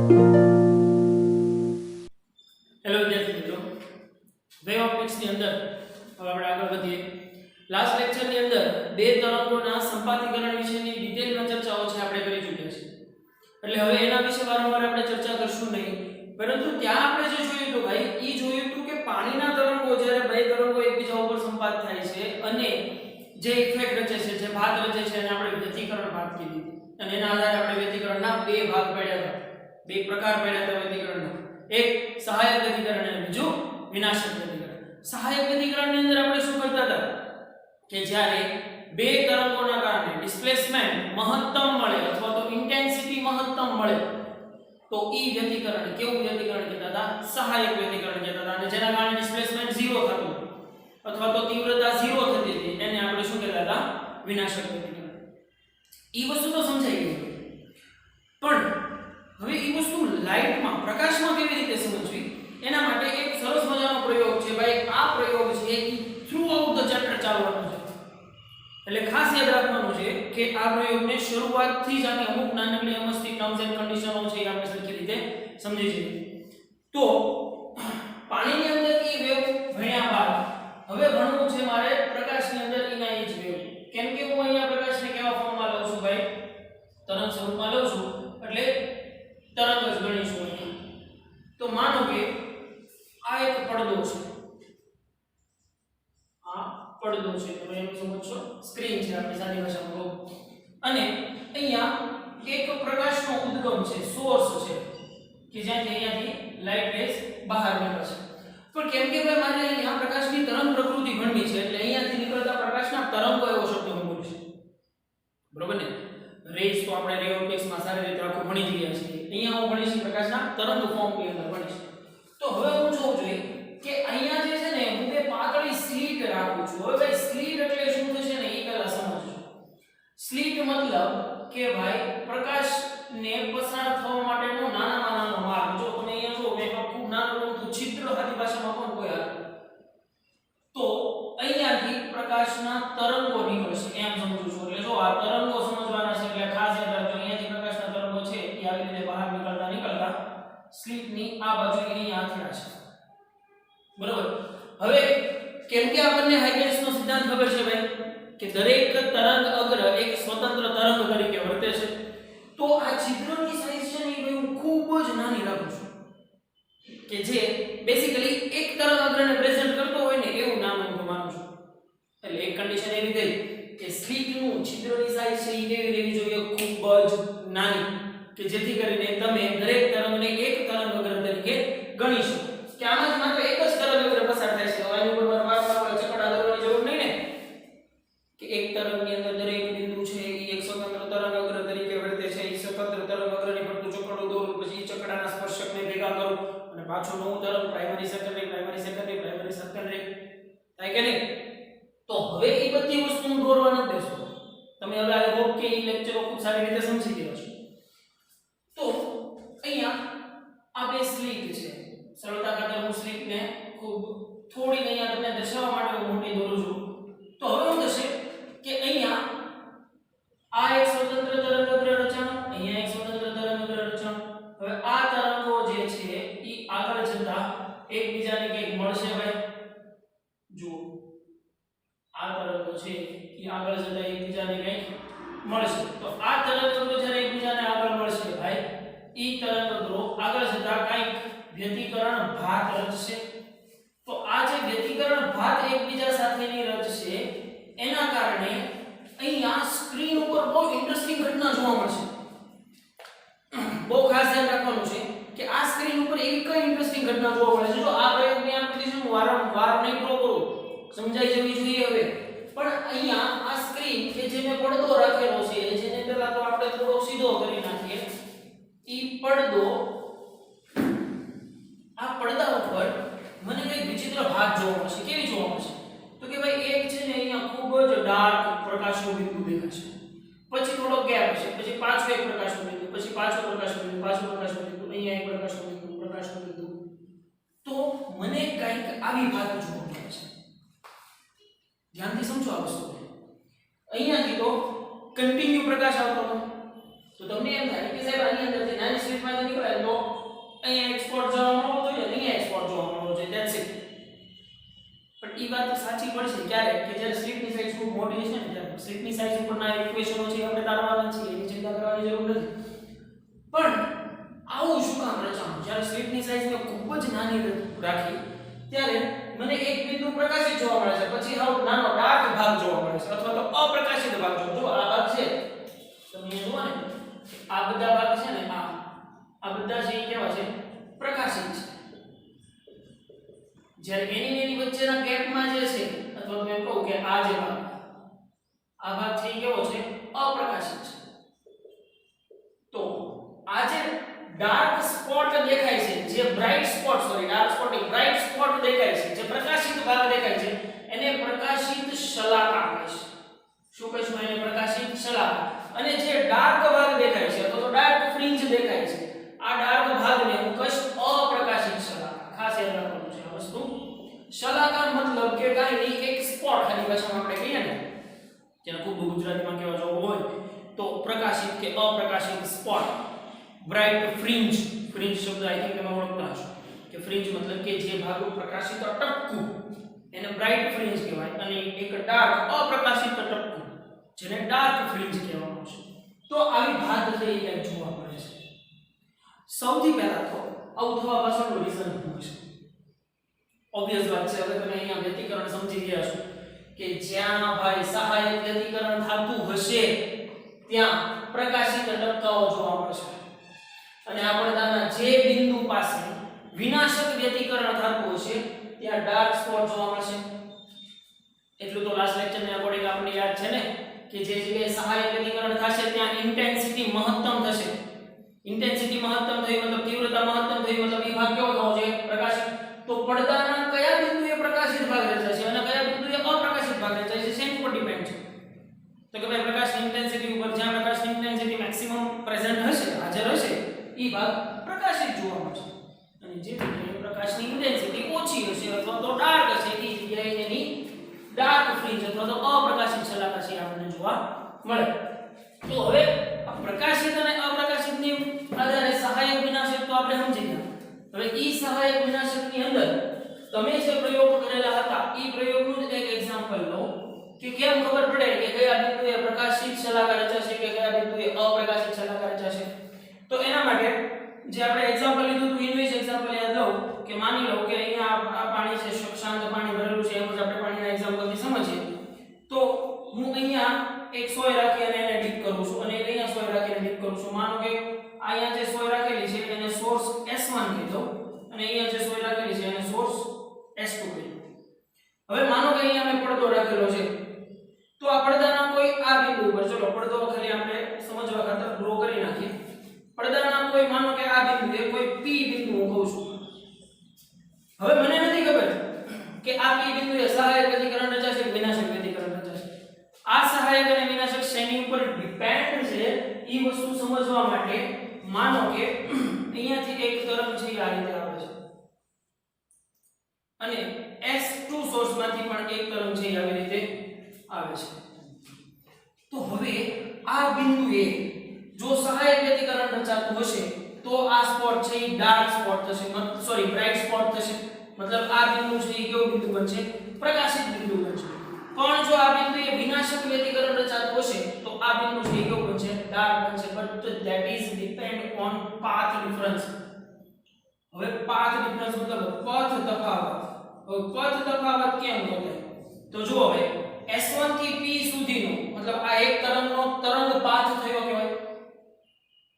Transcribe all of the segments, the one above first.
Hello વિદ્યાર્થી મિત્રો, way of ની અંદર હવે આપણે આગળ વધીએ. લાસ્ટ લેક્ચરની અંદર બે તરંગોના સંપાતીકરણ વિશેની ડિટેલમાં ચર્ચાઓ છે આપણે કરી ચૂક્યા છીએ. એટલે હવે એના વિશે વારંવાર આપણે ચર્ચા કરશું નહીં, પરંતુ ત્યાં આપણે જે જોયું હતું ભાઈ, ઈ જોયું હતું કે પાણીના તરંગો જ્યારે બે તરંગો એકબીજા ઉપર સંપાત થાય છે અને જે ઇફેક્ટ રચે છે, જે ભાગ રચે છે, એને આપણે વ્યતિકરણ ભાગ કીધી. અને એના આધારે આપણે વ્યતિકરણના બે ભાગ પાડ્યા હતા, બે પ્રકાર પાડ્યા હતા વ્યતિકરણના. એક સહાયક વ્યતિકરણ અને બીજું વિનાશક વ્યતિકરણ. સહાયક વ્યતિકરણની અંદર આપણે શું કરતા હતા કે જ્યારે બે તરંગોના કારણે ડિસ્પ્લેસમેન્ટ મહત્તમ મળે અથવા તો ઇન્ટેન્સિટી મહત્તમ મળે તો ઈ વ્યતિકરણ કેવું વ્યતિકરણ કહેતા હતા? સહાયક વ્યતિકરણ કહેતા હતા. અને જેના કારણે ડિસ્પ્લેસમેન્ટ 0 થતું અથવા તો તીવ્રતા 0 થતી હતી એને આપણે શું કહેતા હતા? વિનાશક વ્યતિકરણ. ઈ વસ્તુ તો સમજાઈ ગઈ, પણ હવે ઈ વસ્તુ લાઇટમાં, પ્રકાશમાં કેવી રીતે સમજવી એના માટે એક સરસ મજાનો પ્રયોગ છે ભાઈ. આ પ્રયોગ છે ઈ થ્રુ આઉટ ધ ચેપ્ટર ચાલવાનો છે, એટલે ખાસ યાદ રાખવાનું છે કે આ પ્રયોગને શરૂઆતથી જ આની અમુક નાનકડી અમસ્તી ટર્મ્સ એન્ડ કન્ડિશનો છે એ આપણે સરખી રીતે સમજી જઈએ. તો પાણીની અંદર ઈ વેવ ભણ્યા બાદ હવે ભણવું છે મારે પ્રકાશની અંદર એના ઈ જ વેવ. કેમ કે હું અહીંયા પ્રકાશને કેવા ફોર્મમાં લઉં છું ભાઈ? તરંગ સ્વરૂપમાં લઉં છું, એટલે તરંગ જ ગણીશું અહીંયા. તો માનો કે આ એક પડદો છે, આ પડદો છે, તમે એમ સમજો સ્ક્રીન છે આપણી સાદી ભાષામાં કહું, અને અહીંયા એક પ્રકાશનો ઉદ્ગમ છે, સોર્સ છે કે જ્યાંથી અહીંયાથી લાઇટ રેઝ બહાર નીકળે છે. પણ કેમ કે ભાઈ મારે અહીંયા પ્રકાશની તરંગ પ્રકૃતિ ભણવી છે, એટલે અહીંયાથી નીકળતા પ્રકાશના તરંગો એવો શબ્દ હું બોલીશ, બરોબર ને? રેઝ તો આપણે રે ઓપ્ટિક્સમાં સારી રીતે આખું ભણી ગયા છીએ. અહીંયા હું ભણીશ પ્રકાશના તરંગ ફોર્મની અંદર ભણીશ. તો હવે હું જોઉં જોઈએ કે અહીંયા જે છે ને હું બે પાતળી સ્લીટ રાખું છું. હવે ભાઈ સ્લીટ એટલે શું થશે ને એ પહેલા સમજો. સ્લીટ મતલબ કે ભાઈ પ્રકાશને પસાર થવા માટેનો નાનામાં નાનો માર્ગ. જો તમે અહીંયા જો મેં ખૂબ નાનું અમથું છિદ્ર આદિ ભાષામાં પણ કોઈ આવે તો અહીંયાથી પ્રકાશના તરંગો નીકળશે એમ સમજુ છું. એટલે જો આ તરંગો સમજવાના છે, એટલે ખાસ યાદ રાખજો અહીંયાથી પ્રકાશના તરંગો છે એ આવી રીતે બહાર નીકળતા સ્લીટની આ બાજુ અહીંયા અથડાશે, બરોબર? હવે કેમ કે આપણને હાઇગન્સનો સિદ્ધાંત ખબર છે ભાઈ કે દરેક તરંગ અગ્ર એક સ્વતંત્ર તરંગ તરીકે વર્તે છે, તો આ છિદ્રની સાઈઝ છે ને એ હું ખૂબ જ નાની રાખું છું કે જે બેસિકલી એક તરંગ અગ્રને પ્રેઝન્ટ કરતો હોય ને એવું નામ હું માનું છું. એટલે એક કન્ડિશન એવી થઈ કે સ્લીટનું છિદ્રની સાઈઝ છે એ કેવી રહેવી જોઈએ? ખૂબ જ નાની, કે જેથી કરીને તમે દરેક તરંગને એક તરંગ અગ્ર તરીકે ગણી શકો. કે આમાં માત્ર એક જ તરંગ અગ્ર પસાર થાય છે. આની ઉપર વારંવાર ચકડા દોરવાની જરૂર નહીં ને, કે એક તરંગની અંદર દરેક બિંદુ છે એ એક સ્વતંત્ર તરંગ અગ્ર તરીકે વર્તે છે. એ સ્વતંત્ર તરંગ અગ્રની ફરતું ચકડું દોરું, પછી ચકડાના સ્પર્શકને ભેગા કરું અને પાછું નવું તરંગ પ્રાઇમરી સેકન્ડરી થાય કે નહીં? તો હવે એ બધી વસ્તુ હું દોરવા નથી દેશો. તમે હવે આ હોપ કે એ લેક્ચરો ખૂબ સારી રીતે સમજી ગયા છો. તો અહીંયા આ બે સ્લીટ છે. સરળતા ખાતર હું સ્લીટને ખૂબ થોડી અહીંયા તમને દર્શાવવા માટે હું મોટી દોરું છું. તો હવે શું થશે કે અહીંયા આ એક સ્વતંત્ર તરંગ અગ્ર રચાણું, અહીંયા એક સ્વતંત્ર તરંગ અગ્ર રચાણું. હવે આ તરંગો જે છે એ આગળ જતા એકબીજાને કંઈક મળશે ભાઈ. જો આ તરંગો છે એ આગળ જતા એકબીજાને કંઈક મળશે. તો આ તરંગો જ્યારે એકબીજાને આગળ મળશે ભાઈ, ઈ તરંગો આગળ જતા કંઈક વ્યતિકરણ ભાત રચશે. તો આ જે વ્યતિકરણ ભાત એકબીજા સાથેની રચશે એના કારણે અહીંયા સ્ક્રીન ઉપર બહુ ઇન્ટરેસ્ટિંગ ઘટના જોવા મળશે. બહુ ખાસ ધ્યાન રાખવાનું છે કે આ સ્ક્રીન ઉપર એવી કઈ ઇન્ટરેસ્ટિંગ ઘટના જોવા મળે છે. જો આ પ્રયોગની એપ્લિકેશન વારંવાર નહીં પ્રો કરું, સમજાઈ જવી જોઈએ હવે. પણ અહીંયા આ સ્ક્રીન કે જે મેં પડદો રાખેલો છે, જેને પહેલા તો આપણે થોડો સીધો કરી નાખીએ. ઈ પડદો, આ પડદા ઉપર મને કઈ વિચિત્ર ભાત જોવા મળશે. કેવી જોવા મળશે? તો કે ભાઈ એક છે ને અહીંયા ખૂબ જ ડાર્ક પ્રકાશનો બિંદુ દેખાશે, પછી થોડો ગેપ છે, પછી પાછો એક પ્રકાશનો બિંદુ, પછી પાછો પ્રકાશનો બિંદુ, પાછો પ્રકાશનો બિંદુ, અહીંયા એક પ્રકાશનો બિંદુ. તો મને કંઈક આવી ભાત જોવા મળે છે. ધ્યાનથી સમજો આ વસ્તુ. અહીંયાથી તો કન્ટિન્યુ પ્રકાશ આવતો હોય તો તમને એમ થાય કે સાહેબ આની અંદરથી નાની સ્લિટમાંથી નીકળે તો અહીંયા એક સ્પોટ જોવા મળવો જોઈએ, અહીંયા એક સ્પોટ જોવા મળવો જોઈએ, ધેટ્સ ઇટ. પણ એ વાત તો સાચી પડશે ક્યારે કે જ્યારે સ્લિટની સાઈઝ ખૂબ મોટી છે ને ત્યારે સ્લિટની સાઈઝ ઉપરના ઇક્વેશનો છે આપણે તારવાના છે, એની ચિંતા કરવાની જરૂર નથી. પણ આવું શું કામ રચાણું? જ્યારે સ્લિટની સાઈઝને ખૂબ જ નાની રાખી ત્યારે મને એક બિંદુ પ્રકાશિત જોવા મળે છે, પછી આવો નાનો ડાર્ક ભાગ જોવા મળે છે અથવા તો અપ્રકાશિત ભાગ જો આ ભાગ છે તમે જુઓ ને આ બધા ભાગ છે ને આ બધા છે એ કેવા છે? પ્રકાશિત છે. જ્યારે એની વચ્ચેના ગેપમાં જે છે અથવા તો એમ કહું કે આ જે ભાગ છે એ કેવો છે? અપ્રકાશિત છે. તો આ જે ડાર્ક સ્પોટ દેખાય છે, જે બ્રાઇટ સ્પોટ ડાર્ક સ્પોટ નહીં બ્રાઇટ સ્પોટ દેખાય છે, જે પ્રકાશિત ભાગ દેખાય છે એને પ્રકાશિત શલાકા કહે છે. શું કહીશું એને? પ્રકાશિત શલાકા. અને જે ડાર્ક ભાગ દેખાય છે અથવા તો ડાર્ક ફ્રિન્જ દેખાય છે આ ડાર્ક ભાગને હું કહીશ અપ્રકાશિત શલાકા. ખાસ યાદ રાખવાનું છે આ વસ્તુ. શલાકા મતલબ કે કાંઈ નહીં એક સ્પોટ ખાલી ભાષામાં આપણે કહીએ ને જેને ખૂબ ગુજરાતીમાં કહેવા જવું હોય તો પ્રકાશિત કે અપ્રકાશિત સ્પોટ. બ્રાઇટ ફ્રિન્જ, ફ્રિન્જ શબ્દ આઈ થિંક તમે ઓળખતા હશો કે ફ્રિન્જ મતલબ કે જે ભાગ પ્રકાશિત ટપકું એને બ્રાઇટ ફ્રિન્જ કહેવાય, અને એક ડાર્ક અપ્રકાશિત ટપકું જેને ડાર્ક ફ્રિન્જ કહેવામાં આવે છે. તો આવી ભાત થઈ એક જોવા મળે છે. સૌથી પહેલા તો આવું થવા પાછળનું રીઝન શું છે? ઓબ્વિયસ વાત છે. હવે તમે અહીંયા વ્યતિકરણ સમજી ગયા છો કે જ્યાં ભાઈ સહાયક વ્યતિકરણ થતું હશે ત્યાં પ્રકાશિત ટપકાઓ જોવા મળશે, અને આ પડદાના જે બિંદુ પાસે વિનાશક વ્યતિકરણ થતું હશે ત્યાં ડાર્ક સ્પોટ જોવા મળશે. એટલું તો લાસ્ટ લેક્ચરની અકોર્ડિંગ આપણને યાદ છે ને કે જે જગ્યાએ સહાયક વ્યતિકરણ થશે ત્યાં ઇન્ટેન્સિટી મહત્તમ થશે. ઇન્ટેન્સિટી મહત્તમ થઈ મતલબ તીવ્રતા મહત્તમ થઈ મતલબ એ ભાગ કેવો થવો જોઈએ? પ્રકાશિત. તો પડદાના કયા બિંદુએ પ્રકાશિત ભાગ રચાશે અને કયા બિંદુએ અપ્રકાશિત ભાગ રચાશે છે શેની ઉપર ડિપેન્ડ છે? તો કે ભાઈ પ્રકાશની ઇન્ટેન્સિટી ઉપર જ્યાં પ્રકાશની ઇન્ટેન્સિટી મેક્સિમમ પ્રેઝન્ટ હશે, હાજર હશે, એ ભાગ પ્રકાશિત જોવા મળશે, અને જે જગ્યાએ પ્રકાશની ઇન્ટેન્સિટી ઓછી હશે અથવા તો ડાર્ક હશે એ જગ્યાએ એની ડાર્ક ફ્રિન્જ અથવા તો અપ્રકાશિત શલાકા છે આપણને જોવા મળે. તો હવે આ પ્રકાશિત અને અપ્રકાશિતની આધારે સહાયક વિનાશક તો આપણે સમજી ગયા. હવે ઈ સહાયક વિનાશકની અંદર તમે જે પ્રયોગ કરેલા હતા ઈ પ્રયોગનું જ એક એક્ઝામ્પલ લો કે કેમ ખબર પડે કે કયા બિંદુએ પ્રકાશિત શલાકા રચાશે કે કયા બિંદુએ અપ્રકાશિત શલાકા રચાશે. તો એના માટે જે આપણે એક્ઝામ્પલ લીધું હતું ઇંગ્લિશ એક્ઝામ્પલ યાદ લો કે માની લો કે અહીંયા આ પાણી છે, શાંત પાણી ભરેલું છે, એમ જ આપણે પાણીના એક્ઝામ્પલથી સમજીએ. તો હું અહીંયા એક સોય રાખી અને એને ડીપ કરું છું અને અહીંયા સોય રાખીને ડીપ કરું છું. માનો કે અહીંયા જે સોય રાખેલી છે એને સોર્સ S1 કીધો અને અહીંયા જે સોય રાખેલી છે એને સોર્સ S2 કીધો. હવે માનો કે અહીંયા મેં પડદો રાખેલો છે, તો આ પડદાના કોઈ આ બિંદુ ઉપર, ચલો પડદો ખાલી આપણે સમજવા ખાતર ડ્રો કરી નાખીએ. પડદાના કોઈ માનો કે આ બિંદુએ કોઈ P બિંદુ હું કહું છું. હવે મને નથી ખબર કે આ P બિંદુએ સહાયક વ્યતિકરણ રચાશે કે વિનાશક વ્યતિકરણ રચાશે. આ સહાયક અને વિનાશક શેની ઉપર ડિપેન્ડ છે એ વસ્તુ સમજવા માટે માનો કે અહીંયાથી એક તરંગ છે આ રીતે આવે છે અને S2 સોર્સમાંથી પણ એક તરંગ છે આવી રીતે આવે છે. તો હવે આ બિંદુએ જો સહાયક વ્યતિકરણ રચાતું હશે તો આ સ્પોટ છે એ ડાર્ક સ્પોટ થશે, સોરી બ્રાઇટ સ્પોટ થશે. મતલબ આ બિંદુ છે એ કેવું બિંદુ બનશે? પ્રકાશિત બિંદુ બનશે. પણ જો આ બિંદુએ વિનાશક વ્યતિકરણ રચાતું હશે તો આ બિંદુ છે એ કેવું બનશે? ડાર્ક બનશે. But that is depend on path difference. હવે પાથ ડિફરન્સ મતલબ પથ તફાવત. હવે પથ તફાવત કેમ ગોતે? તો જુઓ હવે S1 થી P સુધીનો મતલબ આ એક તરંગનો તરંગ પાથ થયો કહેવાય.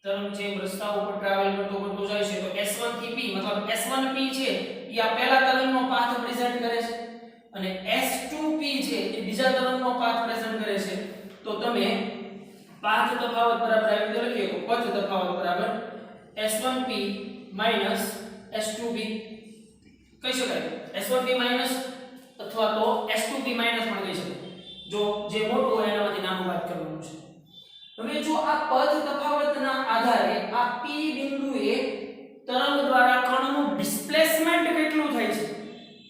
તરંગ જે રસ્તા ઉપર ટ્રાવેલ કરતો જાય છે તો S1 થી P મતલબ S1P છે એ આ પહેલા તરંગનો પાથ પ્રેઝન્ટ કરે છે અને S2P છે એ બીજા તરંગનો પાથ પ્રેઝન્ટ કરે છે. તો તમે પાથ તફાવત બરાબર આવી રીતે લખીએ તો પથ તફાવત બરાબર S1P S2P કહી શકાય. S1P અથવા તો S2P પણ કહી શકાય. જો જે મોટું હોય એનામાંથી નાનું બાદ કરવાનું છે. હવે જો આ પથ તફાવતના આધારે આ P બિંદુએ તરંગ દ્વારા કણનું ડિસ્પ્લેસમેન્ટ કેટલું થાય છે?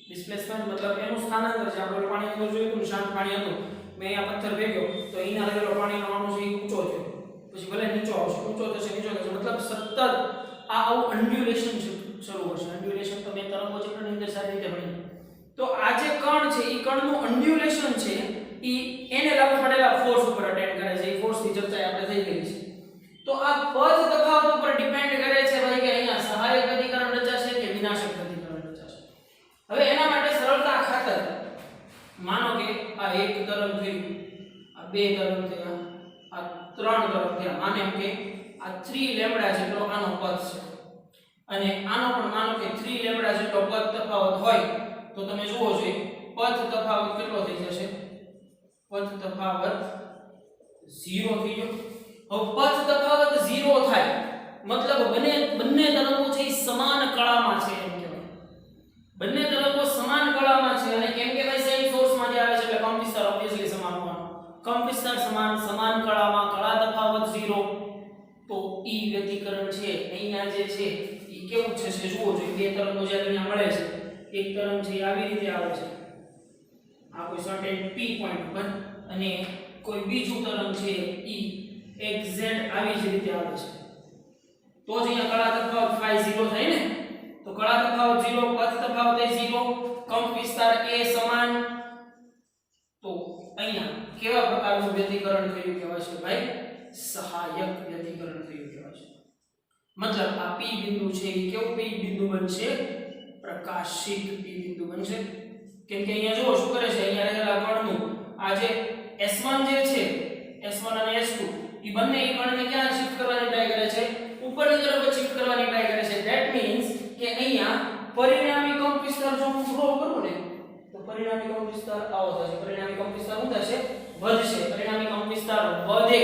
ડિસ્પ્લેસમેન્ટ મતલબ એનું સ્થાનાંતર છે. આપણે પાણીની અંદર જોયું હતું શાંત પાણી હતું, મેં અહીંયા પથ્થર ફેંક્યો તો અહીંના રહેલો પાણીનો અણુ છે એ ઊંચો થયો, પછી ભલે નીચો આવશે, ઊંચો થશે નીચો થશે મતલબ સતત સતત આ આવું અન્ડ્યુલેશન શરૂ કરશે. અન્ડ્યુલેશન તો મેં તરંગો ચક્રની અંદર સારી રીતે ભણ્યું. તો આ જે કણ છે એ કણનું અન્ડ્યુલેશન છે એ એને લાગુ પડેલા ફોર્સ ઉપર અટેન્ડ કરે છે. એ ફોર્સની ચર્ચા આપણે થઈ ગઈ છે. તો આ પદ તફાવત ઉપર ડિપેન્ડ કરે છે ભાઈ કે અહીંયા સહાયક ગતિકરણ રચાશે કે વિનાશક ગતિકરણ રચાશે. હવે એના માટે સરળતા ખાતર માનો કે આ એક તરંગ થયું, આ બે તરંગ થયા, આ ત્રણ તરંગ થયા. માને એમ કે આ 3 લેમ્બડા જેટલો આનો પદ છે અને આનો પણ માનો કે 3 લેમ્બડા જેટલો પદ તફાવત હોય તો તમે જુઓ છો પદ તફાવત કેટલો થઈ જશે? પદ તફાવત 0 થઈ ગયો. હવે પદ તફાવત 0 થાય મતલબ બંને તરંગો છે એ સમાન કળામાં છે એમ કહેવાય. બંને તરંગો સમાન કળામાં છે અને કેમ કે ભાઈ સેમ સોર્સમાં જે આવે છે એટલે કંપ વિસ્તાર ઓબ્વિયસલી સમાન હોવાનો. કંપ વિસ્તાર સમાન કળામાં, કળા તફાવત 0. તો ઈ વ્યતિકરણ છે અહીંયા જે છે ઈ કેવું છે જુઓ છો. બે તરંગો જે અહીંયા મળે છે, એક તરંગ છે આવી રીતે આવે છે આ કોઈ સર્ટેન p પોઈન્ટ પર અને કોઈ બીજું તરંગ છે ઈ એક્ઝેક્ટ આવી જ રીતે આવે છે. તો જ અહીંયા કળા તફાવત phi 0 થાય ને. તો કળા તફાવત 0, પદ તફાવત એ 0, કંપ વિસ્તાર એ સમાન. તો અહીંયા કેવા પ્રકારનું વ્યતિકરણ થયું કહેવાય છે ભાઈ? સહાયક વ્યતિકરણ થયું કહેવાય છે. મતલબ આ p બિંદુ છે એ કેવું p બિંદુ બનશે? પ્રકાશિત p બિંદુ બનશે. કેમ કે અહીંયા જુઓ શું કરે છે, અહીંયા રહેલા કણનું આ જે S1 જે છે, S1 અને S2 એ બંને એ કણને ક્યાં શિફ્ટ કરવાની ટ્રાય કરે છે? ઉપરની તરફ શિફ્ટ કરવાની ટ્રાય કરે છે. ધેટ મીન્સ કે અહીંયા પરિણામી કંપ વિસ્તાર જો હું ડ્રો કરું ને તો પરિણામી કંપ વિસ્તાર આવો થશે. પરિણામી કંપ વિસ્તાર શું થશે? વધશે. પરિણામી કંપ વિસ્તાર વધે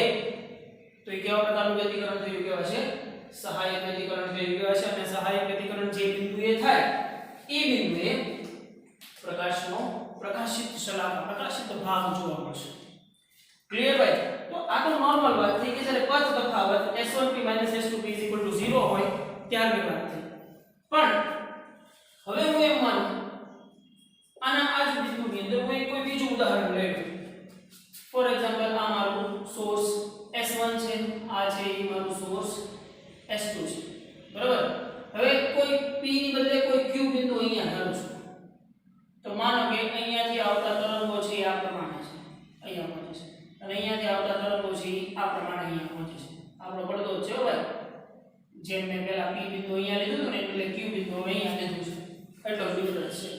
તો એ કેવા પ્રકારનું વ્યતિકરણ થયું કહેવાય છે? સહાયક વ્યતિકરણ થયું કહેવાય છે. અને સહાયક વ્યતિકરણ જે બિંદુએ થાય એ બિંદુએ પ્રકાશનો પ્રકાશિત શલાકા, પ્રકાશિત ભાગ જોવા મળશે. ક્લિયર ભાઈ? તો આ તો નોર્મલ વાત થઈ કે જ્યારે પદ તફાવત S1p S2p 0 હોય ત્યારની વાત થઈ. પણ હવે હું એમ માનું આના આ જ બિંદુની અંદર હું કોઈ બીજું ઉદાહરણ લઈ લઉં. ફોર એક્ઝામ્પલ આ મારું સોર્સ S1 છે, આ છે એ મારું સોર્સ S2 છે. બરાબર? હવે કોઈ p ની બદલે કોઈ q બિંદુ અહીંયા ધારું છું. તો માનો કે અહીંયાથી આવતા તરંગો છે આ પ્રમાણે છે, અહીંયા પહોંચે છે. અને અહીંયાથી આવતા તરંગો છે આ પ્રમાણે અહીંયા પહોંચે છે. આપણો પડદો છે હો ભાઈ. જેમ મેં પહેલા p બિંદુ અહીંયા લીધું હતું ને એટલે q બિંદુ હવે અહીંયા લીધું છે. એટલો જ ડિફરન્સ છે.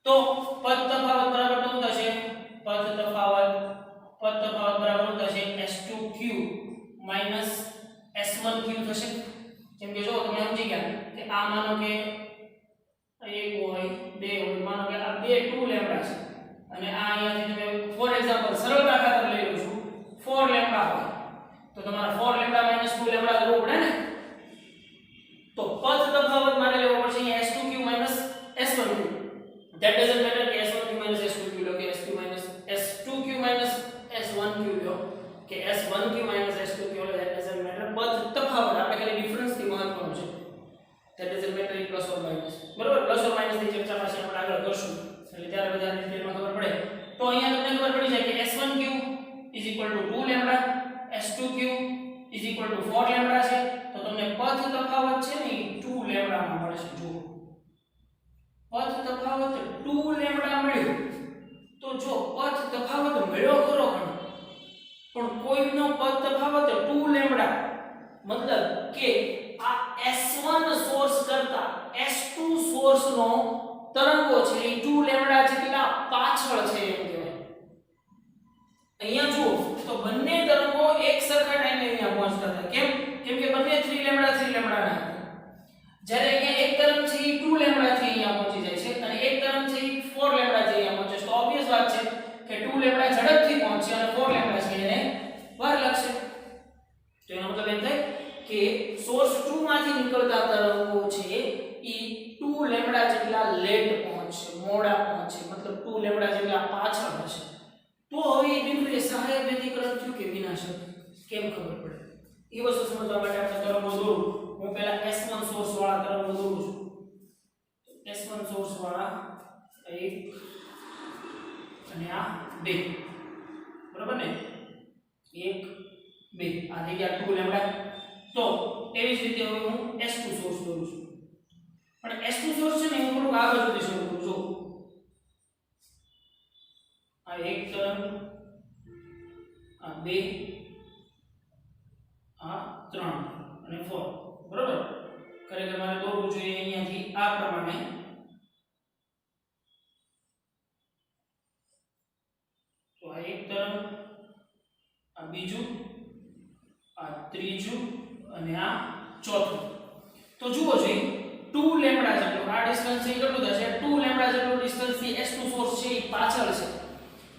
તો પદ તફાવત બરાબર શું થશે? પદ તફાવત બરાબર શું થશે? S2q S1q થશે. જેમ કે જો તમે સમજી ગયા કે આ માનો કે એક હોય, બે હોય, માનો કે આ બે 2 લેમ્બડા છે અને આ અહીંયાથી તમે ફોર એક્ઝામ્પલ સરળતા ખાતર લઈ લઉં છું 4 લેમ્બડા હોય તો તમારા 4 લેમ્બડા 2 લેમ્બડા કરવું પડે ને. તો પદ તફાવત માટે લેવો પડશે અહીંયા S2q S1q. That doesn't matter કે S1q S2q લો કે S2q S1q લો કે S1q S2q law. That doesn't matter. પદ તફાવત આપણે ખાલી ડિફરન્સ થી મહત્વનું છે. That doesn't matter in plus or minus. બરોબર? પ્લસ ઓર માઈનસ ની ચર્ચા પાછી આપણે આગળ કરશું એટલે ત્યારે વધારે ડિટેલમાં ખબર પડે. તો અહીંયા તમને ખબર પડી જાય કે S1q 2 લેમ્બડા, S2q 4 લેમ્બડા છે. તો તમને પદ તફાવત છે ને 2 લેમ્બડા માં મળે છે. જો પદ તફાવત 2 લેમ્બડા મળ્યો તો જો પદ તફાવત મળ્યો ખરો પણ કોઈનો પદ તફાવત 2 લેમ્બડા મતલબ કે આ S1 સોર્સ કરતા S2 સોર્સ નો તરંગો છે એ 2 લેમ્બડા જેટલા પાછળ છે એમ કહેવાય. અહીંયા જુઓ તો બંને તરંગો એક સરખા ટાઈમે અહીંયા પહોંચતા હતા. કેમ કે બંને 3 લેમ્બડા ના હતા. જ્યારે અહીંયા એક તરંગ છે એ 2 લેમ્બડા થી અહીંયા પહોંચી જાય છે અને એક તરંગ છે એ 4 લેમ્બડા થી અહીંયા પહોંચે છે. તો ઓબવિયસ વાત છે કે 2 લેમ્બડા ઝડપથી પહોંચશે અને 4 લેમ્બડા છે એને વાર લાગશે. તો એનો મતલબ એમ થાય કે સોર્સ 2 માંથી નીકળતા તરંગો છે એ 2 લેમ્બડા જેટલા લેટ પહોંચશે, મોડા પહોંચશે, મતલબ 2 લેમ્બડા જેટલા પાછળ હશે. તો હવે એ બિંદુએ સહાયક વ્યતિકરણ થયું કે વિનાશક કેમ ખબર પડે? એ વસ્તુ સમજવા માટે આપણે તરંગો દોરું. હું પહેલા S1 સોર્સ વાળા તરંગો દોરું છું. S1 સોર્સ વાળા 1 અને આ 2. બરાબર ને? 1 2 આ થઈ ગયા 2 લેમ્બડા. તો એ તેવી જ રીતે હવે હું S2 સોર્સ દોરું છું, પણ S2 સોર્સ છે ને હું થોડુંક આગળ સુધી શરૂ કરું. જો આ એક તરંગ, આ બે, આ ત્રણ અને 4, બરોબર. ખરેખર મારે દોરવું જોઈએ અહીંયાથી આ પ્રમાણે. તો આ એક તરંગ, આ બીજું, આ ત્રીજું અને આ ચોથું. તો જુઓ જોઈએ 2 લેમ્બડા જેટલું આ ડિસ્ટન્સ છે, કેટલું થશે? 2 લેમ્બડા જેટલું ડિસ્ટન્સ થી S2 સોર્સ છે એ પાછળ છે.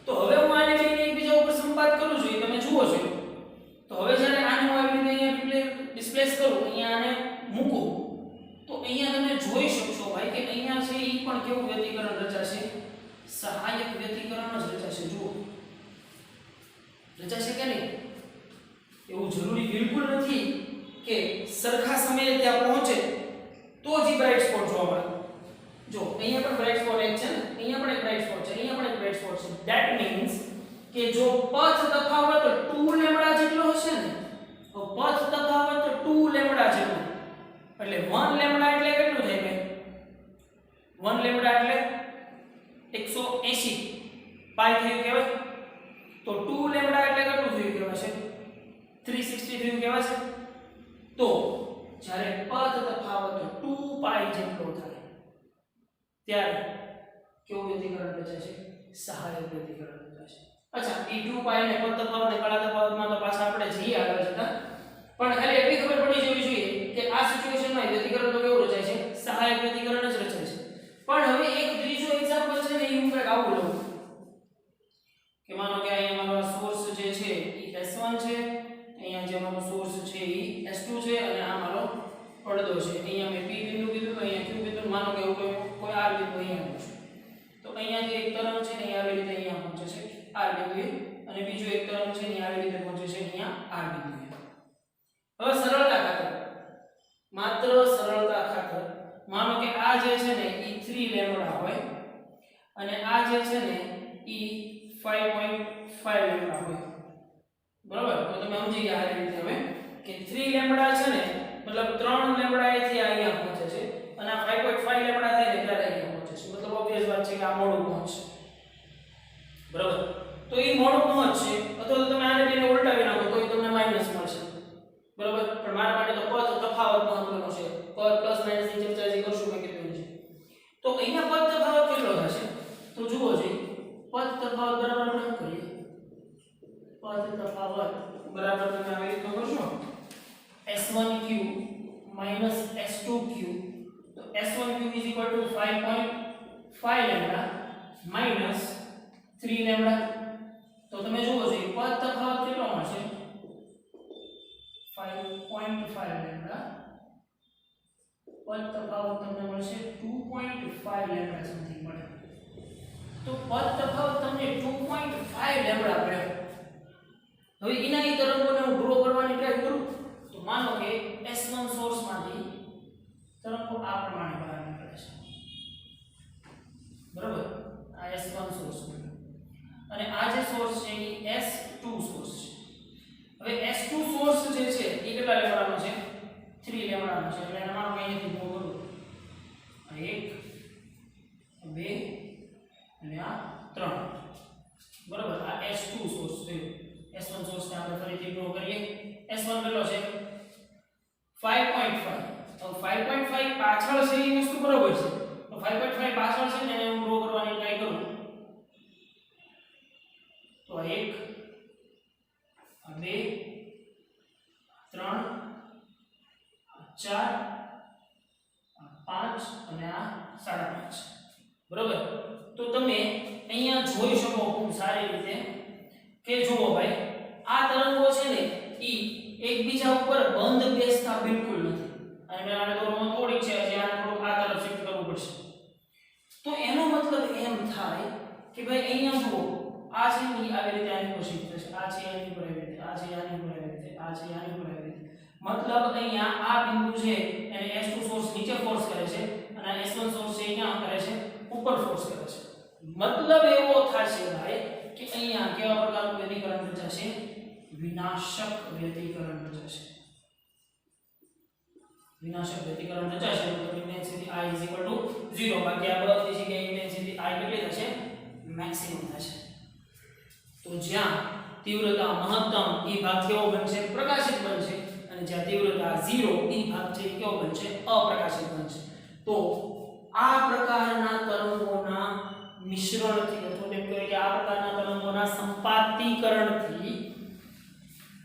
તો હવે હું આને લઈને એકબીજા ઉપર સંપાત કરું છું, તમે જુઓ છો. તો હવે જ્યારે આને હું આવી રીતે અહીંયા ડિસ્પ્લેસ કરું, અહીંયા આને મૂકું, તો અહીંયા તમે જોઈ શકશો ભાઈ કે અહીંયા છે એ પણ કેવું વ્યતિકરણ રચાશે? સહાયક વ્યતિકરણ જ રચાશે. જુઓ રચાશે કે નહીં? એવું જરૂરી બિલકુલ નથી કે સરખા સમયે ત્યાં પહોંચે તો જ બ્રાઇટ સ્પોટ જોવા મળે. જો અહીંયા પણ બ્રાઇટ સ્પોટ એક છે ને, અહીંયા પણ એક બ્રાઇટ સ્પોટ છે, અહીંયા પણ એક બ્રાઇટ સ્પોટ છે. ધેટ મીન્સ કે જો પથ તફાવત 2 લેમ્બડા જેટલો હશે ને, તો પથ તફાવત 2 લેમ્બડા જેટલો, એટલે 1 લેમ્બડા એટલે કેટલું થાય ભાઈ? 1 લેમ્બડા એટલે 180 પાઈ થયું કહેવાય. તો 2 લેમ્બડા એટલે કેટલું થયું કહેવાય છે? 360 થયું કહેવાય છે. તો જ્યારે પથ તફાવત 2 પાઈ જેટલો થાય ત્યારે કેવું વ્યતિકરણ રચાશે? સહાયક વ્યતિકરણ રચાશે. અચ્છા, એ 2 પાઈ ને પથ તફાવત ને કળા તફાવતમાં તો પાછા આપણે જઈએ આગળ જતા, પણ ખાલી એટલી ખબર પડી જવી જોઈએ કે આ સિચ્યુએશનમાં વ્યતિકરણ તો કેવું રચાય છે? સહાયક વ્યતિકરણ જ રચાય છે. પણ હવે એક ત્રીજો એક્ઝામ્પલ છે ને, એ હું કંઈક આવું લઉં કે માનો કે અહીંયા મારો સોર્સ જે છે એ S1 છે, અહીંયા જે મારો સોર્સ છે એ S2 છે, અને આ મારો પડદો છે. અહીંયા મેં P બિંદુ કીધું, તો અહીંયા Q બિંદુ. માનો કે એવું કોઈ R બિંદુ અહીંયા છે, તો અહીંયા જે એક તરંગ છે ને એ આવી રીતે અહીંયા પહોંચે છે R બિંદુએ, અને બીજું એક તરંગ છે ને આવી રીતે પહોંચે છે અહીંયા R બિંદુએ. હવે સરળતા ખાતર, માત્ર સરળતા ખાતર માનો કે આ જે છે ને એ 3 લેમ્બડા હોય અને આ જે છે ને એ 5.5 લેમ્બડા હોય, બરાબર. તો તમે સમજી ગયા આ રીતે હવે કે 3 લેમ્બડા છે ને મતલબ 3 લેમ્બડા એથી અહીંયા પહોંચે છે, અને આ 5.5 લેમ્બડા થાય ને ત્યારે અહીંયા પહોંચે છે. મતલબ ઓબ્વિયસ વાત છે કે આ મોડું પહોંચશે, બરાબર. તો એ મોડું પહોંચશે, અથવા તો તમે આને બેને ઉલટાવી નાખો તો તમને માઈનસ મળશે, બરાબર. પણ મારા માટે તો પથ તફાવત મહત્વનો છે. પથ પ્લસ માઈનસ ની ચર્ચા જે કરશું મેં કીધું છે. તો અહીંયા પથ તફાવત કેટલો થશે? તો જુઓ જોઈએ, પથ તફાવત બરાબર આપણે કરીએ. પથ તફાવત બરાબર તમે આવી રીતે કરશો S1q S2q. તો S1q 5.5 લેમ્બડા માઈનસ 3 લેમ્બડા. તો તમે જુઓ જોઈએ પદ તફાવત કેટલો મળશે? 5.5 લેમ્બડા. પદ તફાવત તમને મળશે 2.5 લેમ્બડા સમથિંગ મળે. તો પદ તફાવત તમને 2.5 લેમ્બડા મળ્યો. હવે એના એ તરંગોને હું ડ્રો કરવાની ટ્રાય કરું તો માનો કે S1 સોર્સમાંથી તરંગો આ પ્રમાણે બહાર નીકળે છે, બરાબર. આ S1 સોર્સ અને આ જે સોર્સ છે એ S2 સોર્સ છે. હવે S2 સોર્સ જે છે એ કેટલા લેમ્બડાનો છે? 3 લેમ્બડાનો છે. એટલે એના માટે અહીંયાથી ડ્રો કરું. આ 1 2 અને આ 3, બરાબર. આ S2 સોર્સ છે. S1 સોર્સ ને આપણે ફરીથી ડ્રો કરીએ. S1 કેટલો છે? 5.5. તો 5.5 પાછળ છે એ વસ્તુ બરોબર છે. તો 5.5 પાછળ છે ને એને હું ડ્રો કરવાની ટ્રાય કરું. તો 1 2 3 4 5 અને આ 5.5, બરોબર. તો તમે અહીંયા જોઈ શકો ખૂબ સારી રીતે કે જુઓ ભાઈ આ તરંગો છે ને ઈ એકબીજા ઉપર બંધ બેસતા બિલકુલ નથી. અને મેં આને દોરવામાં થોડીક છે, હજી આને થોડું આ તરફ શિફ્ટ કરવું પડશે. તો એનો મતલબ એમ થાય કે ભાઈ અહીંયા જુઓ આ છે ને આવી રીતે આની ઉપર શિફ્ટ થશે, આ છે આની ઉપર આવી રીતે, આ છે આની ઉપર આવી રીતે, આ છે આની ઉપર આવી રીતે. મતલબ અહીંયા આ બિંદુ છે એને S2 સોર્સ નીચે ફોર્સ કરે છે અને આ S1 સોર્સ છે અહીંયા કરે છે ઉપર ફોર્સ કરે છે. મતલબ એવો થશે ભાઈ કે અહીંયા કેવા પ્રકારનું વ્યતિકરણ રચાશે? વિનાશક વ્યતિકરણ રચાશે. વિનાશક વ્યતિકરણ રચાશે તો ઇન્ટેન્સિટી I 0, બાકી આ બધી જગ્યાએ ઇન્ટેન્સિટી I કેટલી થશે મેક્સિમમ થશે. તો જ્યાં તીવ્રતા મહત્તમ ઈ ભાગ કેવો બનશે પ્રકાશિત બનશે અને જ્યાં તીવ્રતા 0 ઈ ભાગ છે કેવો બનશે અપ્રકાશિત બનશે. તો આ પ્રકારના તરંગોના મિશ્રણથી અથવા તેમ કહેવાય કે આ પ્રકારના તરંગોના સંપાતીકરણથી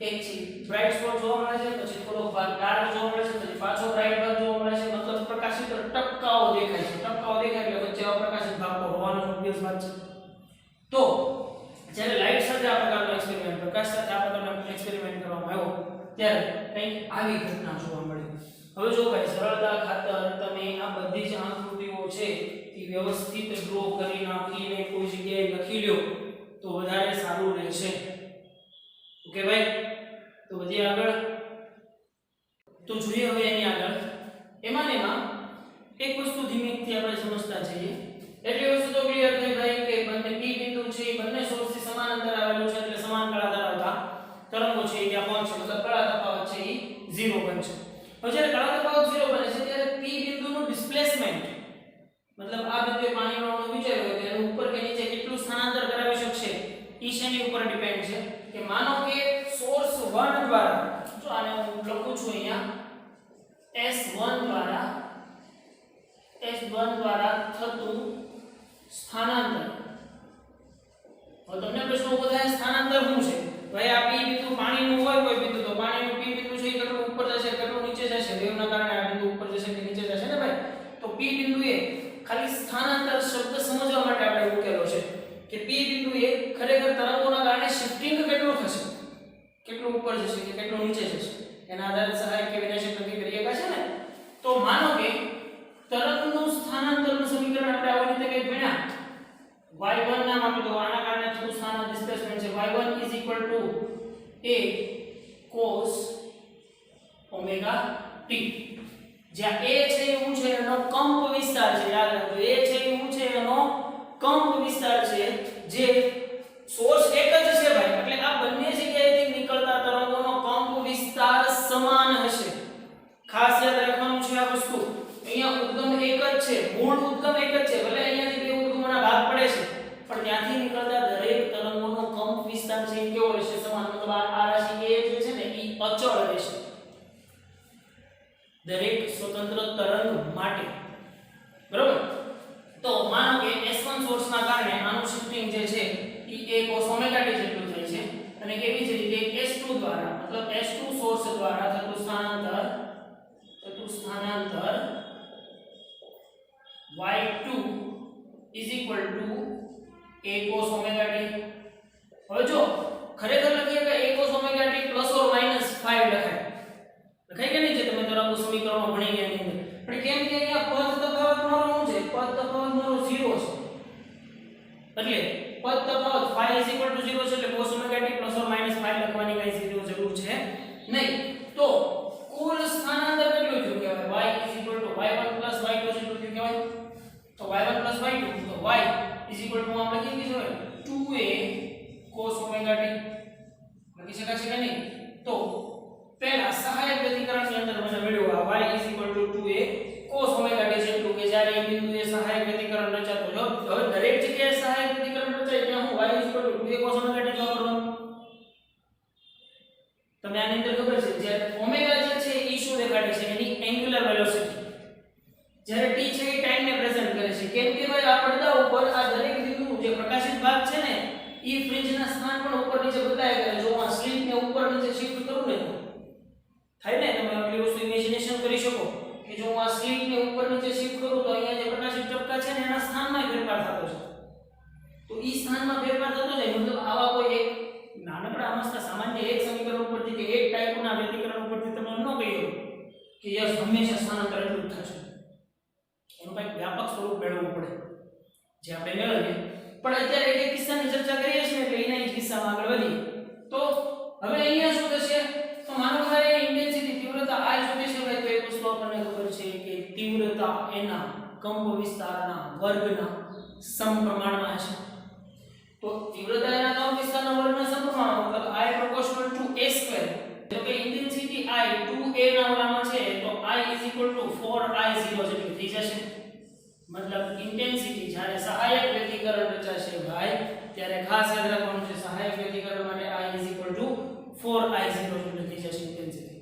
એક છે બ્રાઇટ સ્પોટ જોવા મળે છે, પછી થોડો ભાગ ડાર્ક જોવા મળે છે, પછી પાછો બ્રાઇટ ભાગ જોવા મળે છે, મતલબ પ્રકાશિત ટપકાઓ દેખાય છે. ટપકાઓ દેખાય એટલે વચ્ચે અપ્રકાશિત ભાગ તો હોવાનો ઓબ્વિયસ વાત છે. તો જ્યારે લાઇટ સાથે આ પ્રકારનો એક્સપેરિમેન્ટ પ્રકાશ સાથે આ પ્રકારનો એક્સપેરિમેન્ટ કરવામાં આવ્યો ત્યારે કંઈક આવી ઘટના જોવા મળી. હવે જો ભાઈ સરળતા ખાતર તમે આ બધી જ આકૃતિઓ છે એ વ્યવસ્થિત ડ્રો કરી નાખીને કોઈ જગ્યાએ લખી લ્યો તો વધારે સારું રહેશે. ઓકે ભાઈ, તો વધી આગળ તો જોઈએ હવે એની આગળ એમાં એક વસ્તુ ધીમેથી આપણે સમજતા જઈએ. એટલી વસ્તુ તો ક્લિયર થઈ ભાઈ કે બંને P બિંદુ છે એ બંને સોર્સથી સમાન અંતર આવેલું છે એટલે સમાન કળા ધરાવતા તરંગો છે એ ત્યાં પહોંચશે, મતલબ કળા તફાવત છે એ 0 બનશે. હવે જ્યારે કળા તફાવત 0 બને છે ત્યારે P બિંદુનું ડિસ્પ્લેસમેન્ટ મતલબ આ બિંદુએ પાણીનો અણુ વિચાર્યો કે એનું ઉપર કે નીચે કેટલું સ્થાનાંતર કરાવી શકશે ઈ શેની ઉપર ડિપેન્ડ છે કે માનો કે સોર્સ 1 દ્વારા જો આને હું લખું છું અહીંયા S1 દ્વારા થતું સ્થાનાંતર. હવે તમને પ્રશ્ન ઉભો થાય સ્થાનાંતર શું છે? ભાઈ આ P બિંદુ પાણીનું હોય કોઈ બિંદુ તો પાણીનું P બિંદુ છે એ કેટલું ઉપર જશે કેટલું નીચે જશે, વેવના કારણે આ બિંદુ ઉપર જશે કે નીચે જશે ને ભાઈ. તો P બિંદુએ ખાલી સ્થાનાંતર શબ્દ સમજવા માટે આપણે મૂકેલો છે કે P બિંદુએ ખરેખર તરંગોના કારણે શિફ્ટિંગ કેટલું થશે, કેટલું ઉપર જશે કે કેટલું નીચે જશે એના આધારે સહાયક કે વિનાશક નક્કી કરી શકાય છે ને. તો માનો કે તરંગનું સ્થાનાંતરનું સમીકરણ આપણે આવી રીતે કંઈક ભણ્યા. y1 નામ આપી દો, આના કારણે થતું સ્થાનાંતર ડિસ્પ્લેસમેન્ટ છે y1 a cos omega t. જ્યાં a છે એ શું છે એનો કંપ વિસ્તાર છે, યાદ રાખજો a છે એ શું છે એનો કંપ વિસ્તાર છે જે સોર્સ એક જ છે ભાઈ એટલે આ બંને જગ્યાએથી નીકળતા તરંગોનો કંપ વિસ્તાર સમાન હશે. ખાસ યાદ રાખવાનું છે આ વસ્તુ. અહીંયા ઉદ્ગમ એક જ છે, મૂળ ઉદ્ગમ એક જ છે, ભલે અહીંયાથી બે ઉદ્ગમોના ભાગ પડે છે પણ ત્યાંથી નીકળતા દરેક તરંગોનો કંપ વિસ્તાર છે કેવો રહેશે સમાન, મતલબ આ રાશિ a જે છે ને એ અચળ રહેશે દરેક સ્વતંત્ર તરંગ માટે, બરોબર. તો માનો કે S1 સોર્સના કારણે આનું શિફ્ટિંગ જે છે એ a cos ઓમેગા t જેટલું થાય છે અને એવી જ રીતે S2 દ્વારા મતલબ S2 સોર્સ દ્વારા થતું સ્થાનાંતર y2 a cos omega t. હવે જો ખરેખર લખીએ કે a cos ઓમેગા t ± 5 લખાય કે નહીં, જે તમે તરંગો સમીકરણો ભણી ગયા ની અંદર. પણ કેમ કે અહીંયા પદ તફાવત મારો શું છે, પદ તફાવત મારો 0 છે એટલે પદ તફાવત phi 0 છે એટલે cos ઓમેગા t ± 5 લખવાની કઈ જરૂર છે નહીં. તો કુલ સ્થાનાંતર કેટલું થયું કહેવાય y y1 y2 જેટલું થયું કહેવાય. તો y1 y2 તો y આમ લખી દીધું હોય 2a cos ઓમેગા t લખી શકાય છે કે નહીં. તો પહેલા સહાયક વ્યતિકરણની અંદર મને મળ્યું આ y 2a cos omega t જેટલું કે જ્યારે એ બિંદુએ સહાયક વ્યતિકરણ રચાતો જો હવે દરેક જગ્યાએ સહાયક વ્યતિકરણ રચાય ત્યાં હું y 2a cos omega t જોવા કરવાનું. તમને આની અંદર ખબર છે જ્યારે ઓમેગા જે છે એ શું દેખાડે છે એની એન્ગ્યુલર વેલોસિટી, જ્યારે t છે એ ટાઈમને પ્રેઝન્ટ કરે છે. કેમ કે ભાઈ આ પડદા ઉપર આ દરેક બિંદુ જે પ્રકાશિત ભાગ છે ને એ ફ્રિન્જના સ્થાન પણ ઉપર નીચે બદલાય કરે. જો આ સ્લિટને ઉપર નીચે શિફ્ટ કરું ને તો થાય ને, તમે આટલી વસ્તુ ઇમેજિનેશન કરી શકો કે જો હું આ સ્લિટને ઉપર નીચે શિફ્ટ કરું તો અહીંયા જે પ્રકાશિત ટપકા છે ને એના સ્થાનમાં ફેરફાર થતો છે. તો ઈ સ્થાનમાં ફેરફાર થતો જાય મતલબ આવા કોઈ એક નાનકડા મસ્ત સામાન્ય એક સમીકરણ ઉપરથી કે એક ટાઈપના વ્યતિકરણ ઉપરથી તમે ન કહી દો કે યસ હંમેશા સ્થાનાંતર એટલું જ થશે. એનું કંઈક વ્યાપક સ્વરૂપ મેળવવું પડે જે આપણે મેળવીએ. પણ અત્યારે એક કિસ્સાની ચર્ચા કરીએ છીએ એટલે એના જ કિસ્સામાં આગળ વધીએ. તો હવે અહીંયા શું થશે તો માનો કે ઇન્ટેન્સિટી તીવ્રતા I શું છે ભાઈ, તો એક વસ્તુ આપણને ખબર છે કે તીવ્રતા એના કંપ વિસ્તારના વર્ગના સમપ્રમાણમાં છે. તો તીવ્રતા એના કંપ વિસ્તારના વર્ગના સમપ્રમાણમાં મતલબ I proportional to a square. એટલે કે ઇન્ટેન્સિટી I 2a ના ઓલામાં છે તો I = 4i0 જેટલી થઈ જશે મતલબ ઇન્ટેન્સિટી જ્યારે સહાયક વ્યતિકરણ રચાશે ભાઈ ત્યારે ખાસ યાદ રાખવાનું છે સહાયક વ્યતિકરણ માટે i 4i0 જેટલી થઈ જશે ઇન્ટેન્સિટી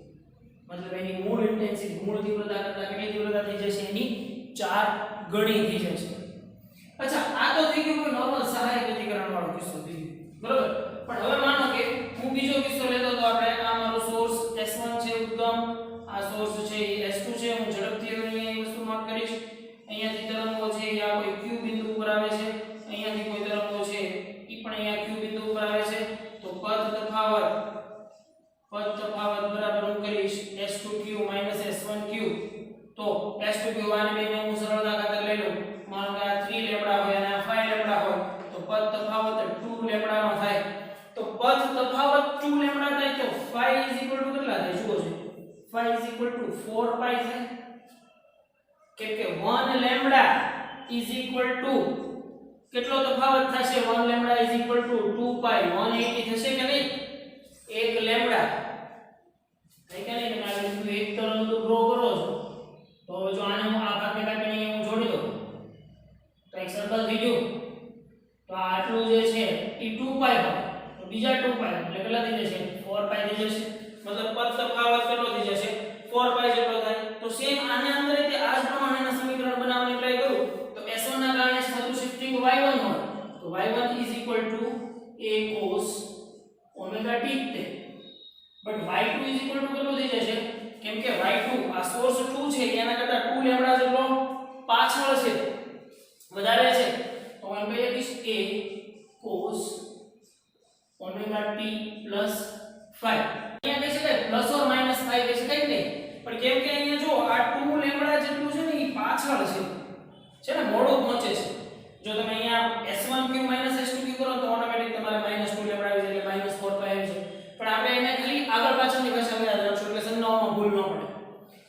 મતલબ એની મૂળ ઇન્ટેન્સિટી મૂળ તીવ્રતા કરતાં કેટલી તીવ્રતા થઈ જશે એની 4 ગણી થઈ જશે અચ્છા આ તો થઈ ગયું કોઈ નોર્મલ સહાયક વ્યતિકરણ વાળો કિસ્સો થઈ ગયો બરોબર પણ હવે માનો કે હું બીજો કિસ્સો લેતો તો આપણે આ મારો સોર્સ S1 છે ઉદ્ગમ આ સોર્સ છે એ S2 છે હું ઝડપથી અહીંયા એ વસ્તુ માર્ક કરીશ અહીંયાથી તરંગો છે આ કોઈ Q બિંદુ ઉપર આવે છે અહીંયાથી કોઈ તરંગો છે ઈ પણ અહીંયા Q બિંદુ ઉપર આવે છે તો પથ તફાવત બરાબર હું કરીશ S2Q S1Q તો S2Q આને બેને હું સરળતા ખાતર લઈ લઉં માનો કે આ 3 લેમ્બડા હોય અને આ 5 લેમ્બડા હોય તો પથ તફાવત 2 લેમ્બડા નો થાય તો પથ તફાવત 2 લેમ્બડા થાય તો phi કેટલા થાય જુઓ છો phi 4 pi થાય કેમ કે 1 લેમ્બડા કેટલો તફાવત થશે 1 લેમ્બડા 2 pi 180 થશે કે નહીં 1 લેમ્બડા થઈ કે નહીં તમે આ બિંદુ એક તરફ ડ્રો કરો છો તો હવે જો આને હું આ ભાગને કાપીને હું જોડી દઉં તો એક સર્કલ થઈ ગયું તો આ આટલું જે છે એ 2 pi હોય તો બીજા 2 pi એટલે કેટલા થઈ જશે 4 pi થઈ જશે મતલબ પથ તફાવત કેટલો થઈ જશે 4 pi જેટલો થાય તો સેમ આને અંદર રીતે આ જ પ્રમાણેના સમીકરણ બનાવવાની ટ્રાય કરું તો S1 ના કારણે થતું શિફ્ટિંગ y1 હોય તો y1 a cos omega t તે બટ y2 કેટલું થઈ જશે કેમ કે y2 આ સોર્સ 2 છે એના કરતા 2 લેમ્બડા જેટલો પાછળ છે વધારે છે તો હું એમ કહીએ કે a cos omega t + 5 અહીંયા કહી શકાય પ્લસ ઓર માઈનસ 5 કહી શકાય નહીં પણ કેમ કે અહીંયા જો આ 2 લેમ્બડા જેટલું છે ને એ પાછળ છે ને મોડું પહોંચે છે જો તમે અહીંયા S1Q S2Q કરો તો ઓટોમેટિક તમારે -2 લેમ્બડા આવી જાય એટલે -4 pi આવી જાય પણ આપણે એને ખાલી આગળ પાછળની ભાષામાં યાદ રાખશો એટલે સંજ્ઞાઓમાં ભૂલ ન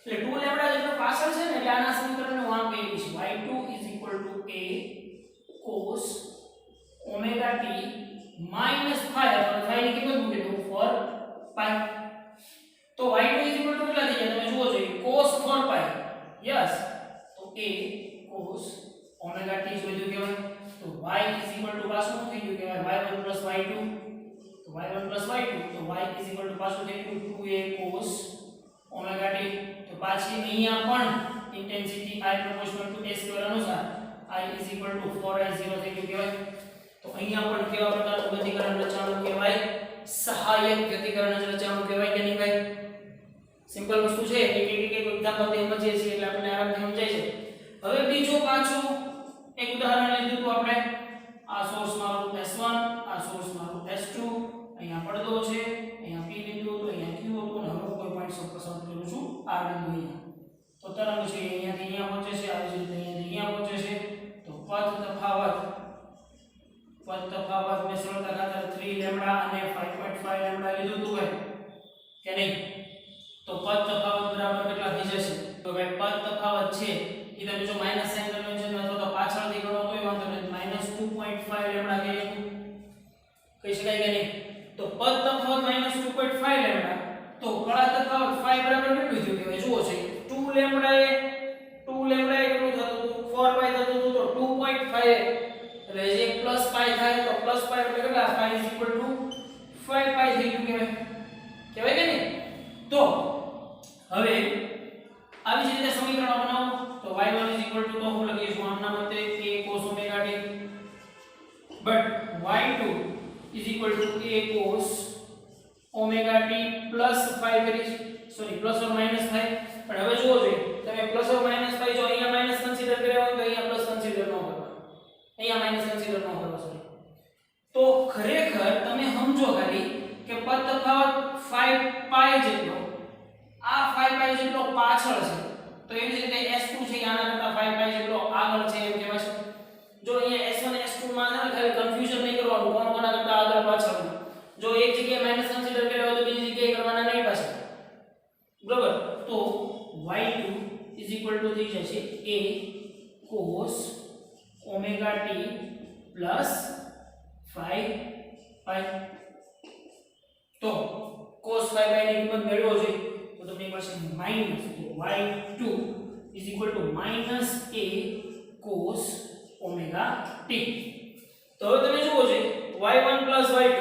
પડે એટલે 2 લેમ્બડા જેટલો પાછળ છે ને એટલે આના સમીકરણને હું આમ કહી દઈશ y2 a cos omega t - 5 અથવા 5 ની કિંમત મૂકી દઉં 4 pi તો y2 કેટલા થઈ જાય તમે જુઓ છો cos 4 pi યસ તો a cos omega t શોધ્યું કહેવાય તો y પાછું થઈ ગયું કહેવાય y1 + y2 તો y1 + y2 તો y પાછું થઈ ગયું 2a cos omega t તો પાછી અહીંયા પણ intensity I proportional to a square અનુસાર I 4i0 થઈ ગયું કહેવાય તો અહીંયા પણ કેવા પ્રકારનું વ્યતિકરણ રચાણું કહેવાય સહાયક વ્યતિકરણ જ રચાણું કહેવાય કે નહીં ભાઈ સિમ્પલ વસ્તુ છે એક એક્ઝામ્પલ સમજીએ છીએ એટલે આપણને આરામથી સમજાય છે હવે બીજો પાછું એક ઉદાહરણ લીધું તો આપણે આ સોર્સ મારું S1 આ સોર્સ મારું S2 અહીંયા પડદો છે અહીંયા P બિંદુ તો અહીંયા Q હતું અને હું કોઈ પોઈન્ટ પસંદ કરું છું R બિંદુ અહીંયા તો તરંગ છે અહીંયાથી અહીંયા પહોંચે છે આવી રીતે અહીંયાથી અહીંયા પહોંચે છે તો પથ તફાવત મેં સરળતા ખાતર 3 લેમ્બડા અને 5.5 લેમ્બડા લીધું હતું ભાઈ કે નહીં તો પથ તફાવત બરાબર કેટલા થઈ જશે તો ભાઈ પથ તફાવત છે એ તમે જો માઈનસ સાઇન કન્વેન્શન અથવા તો પાછળથી ગણો તોય વાંધો નહીં -2.5 લેમ્બડા કહી શકાય કે નહીં તો પદ તફાવત -2.5 લેમ્બડા તો કળા તફાવત 5 બરાબર કેટલું થયું કહેવાય જુઓ છે 2 લેમ્બડા એ કેટલું થતું હતું 4 પાઈ થતું હતું તો 2.5 એટલે જે પ્લસ પાઈ થાય તો પ્લસ પાઈ એટલે કેટલા પાઈ 5 પાઈ થઈ ગયું કહેવાય કે નહીં તો હવે આવી જ રીતે સમીકરણો બનાવો તો y1 તો હું લખીશું આમના મતે a cos omega t but y2 a cos omega t plus 5 કરીશ સોરી પ્લસ ઓર માઈનસ થાય પણ હવે જુઓ જોઈએ તમે પ્લસ ઓર માઈનસ થાય જો અહીંયા માઈનસ કન્સિડર કર્યા હોય તો અહીંયા પ્લસ કન્સિડર ન કરવા અહીંયા માઈનસ કન્સિડર ન કરવા સોરી તો ખરેખર તમે સમજો ખાલી કે પદ તફાવત 5 પાઈ જેટલો આ 5 પાઈ જેટલો પાછળ છે તો એવી જ રીતે S2 છે આના કરતા 5 પાઈ જેટલો આગળ છે એમ કહેવાય છે જો અહીંયા S1 S2 માં છે ખાલી કન્ફ્યુઝન નહીં કરવાનું કોણ કોના કરતા આગળ પાછળ જો એક જગ્યાએ માઈનસ કન્સિડર કર્યો હોય તો બીજી જગ્યાએ કરવાના નહીં પાછળ બરાબર તો y2 થઈ જશે a cos omega t plus 5 pi તો cos 5 pi ની કિંમત મેળવો જોઈએ તો તમને મળશે minus y2 is equal to minus a cos omega t. તો હવે તમે જુઓ છે y1 plus y2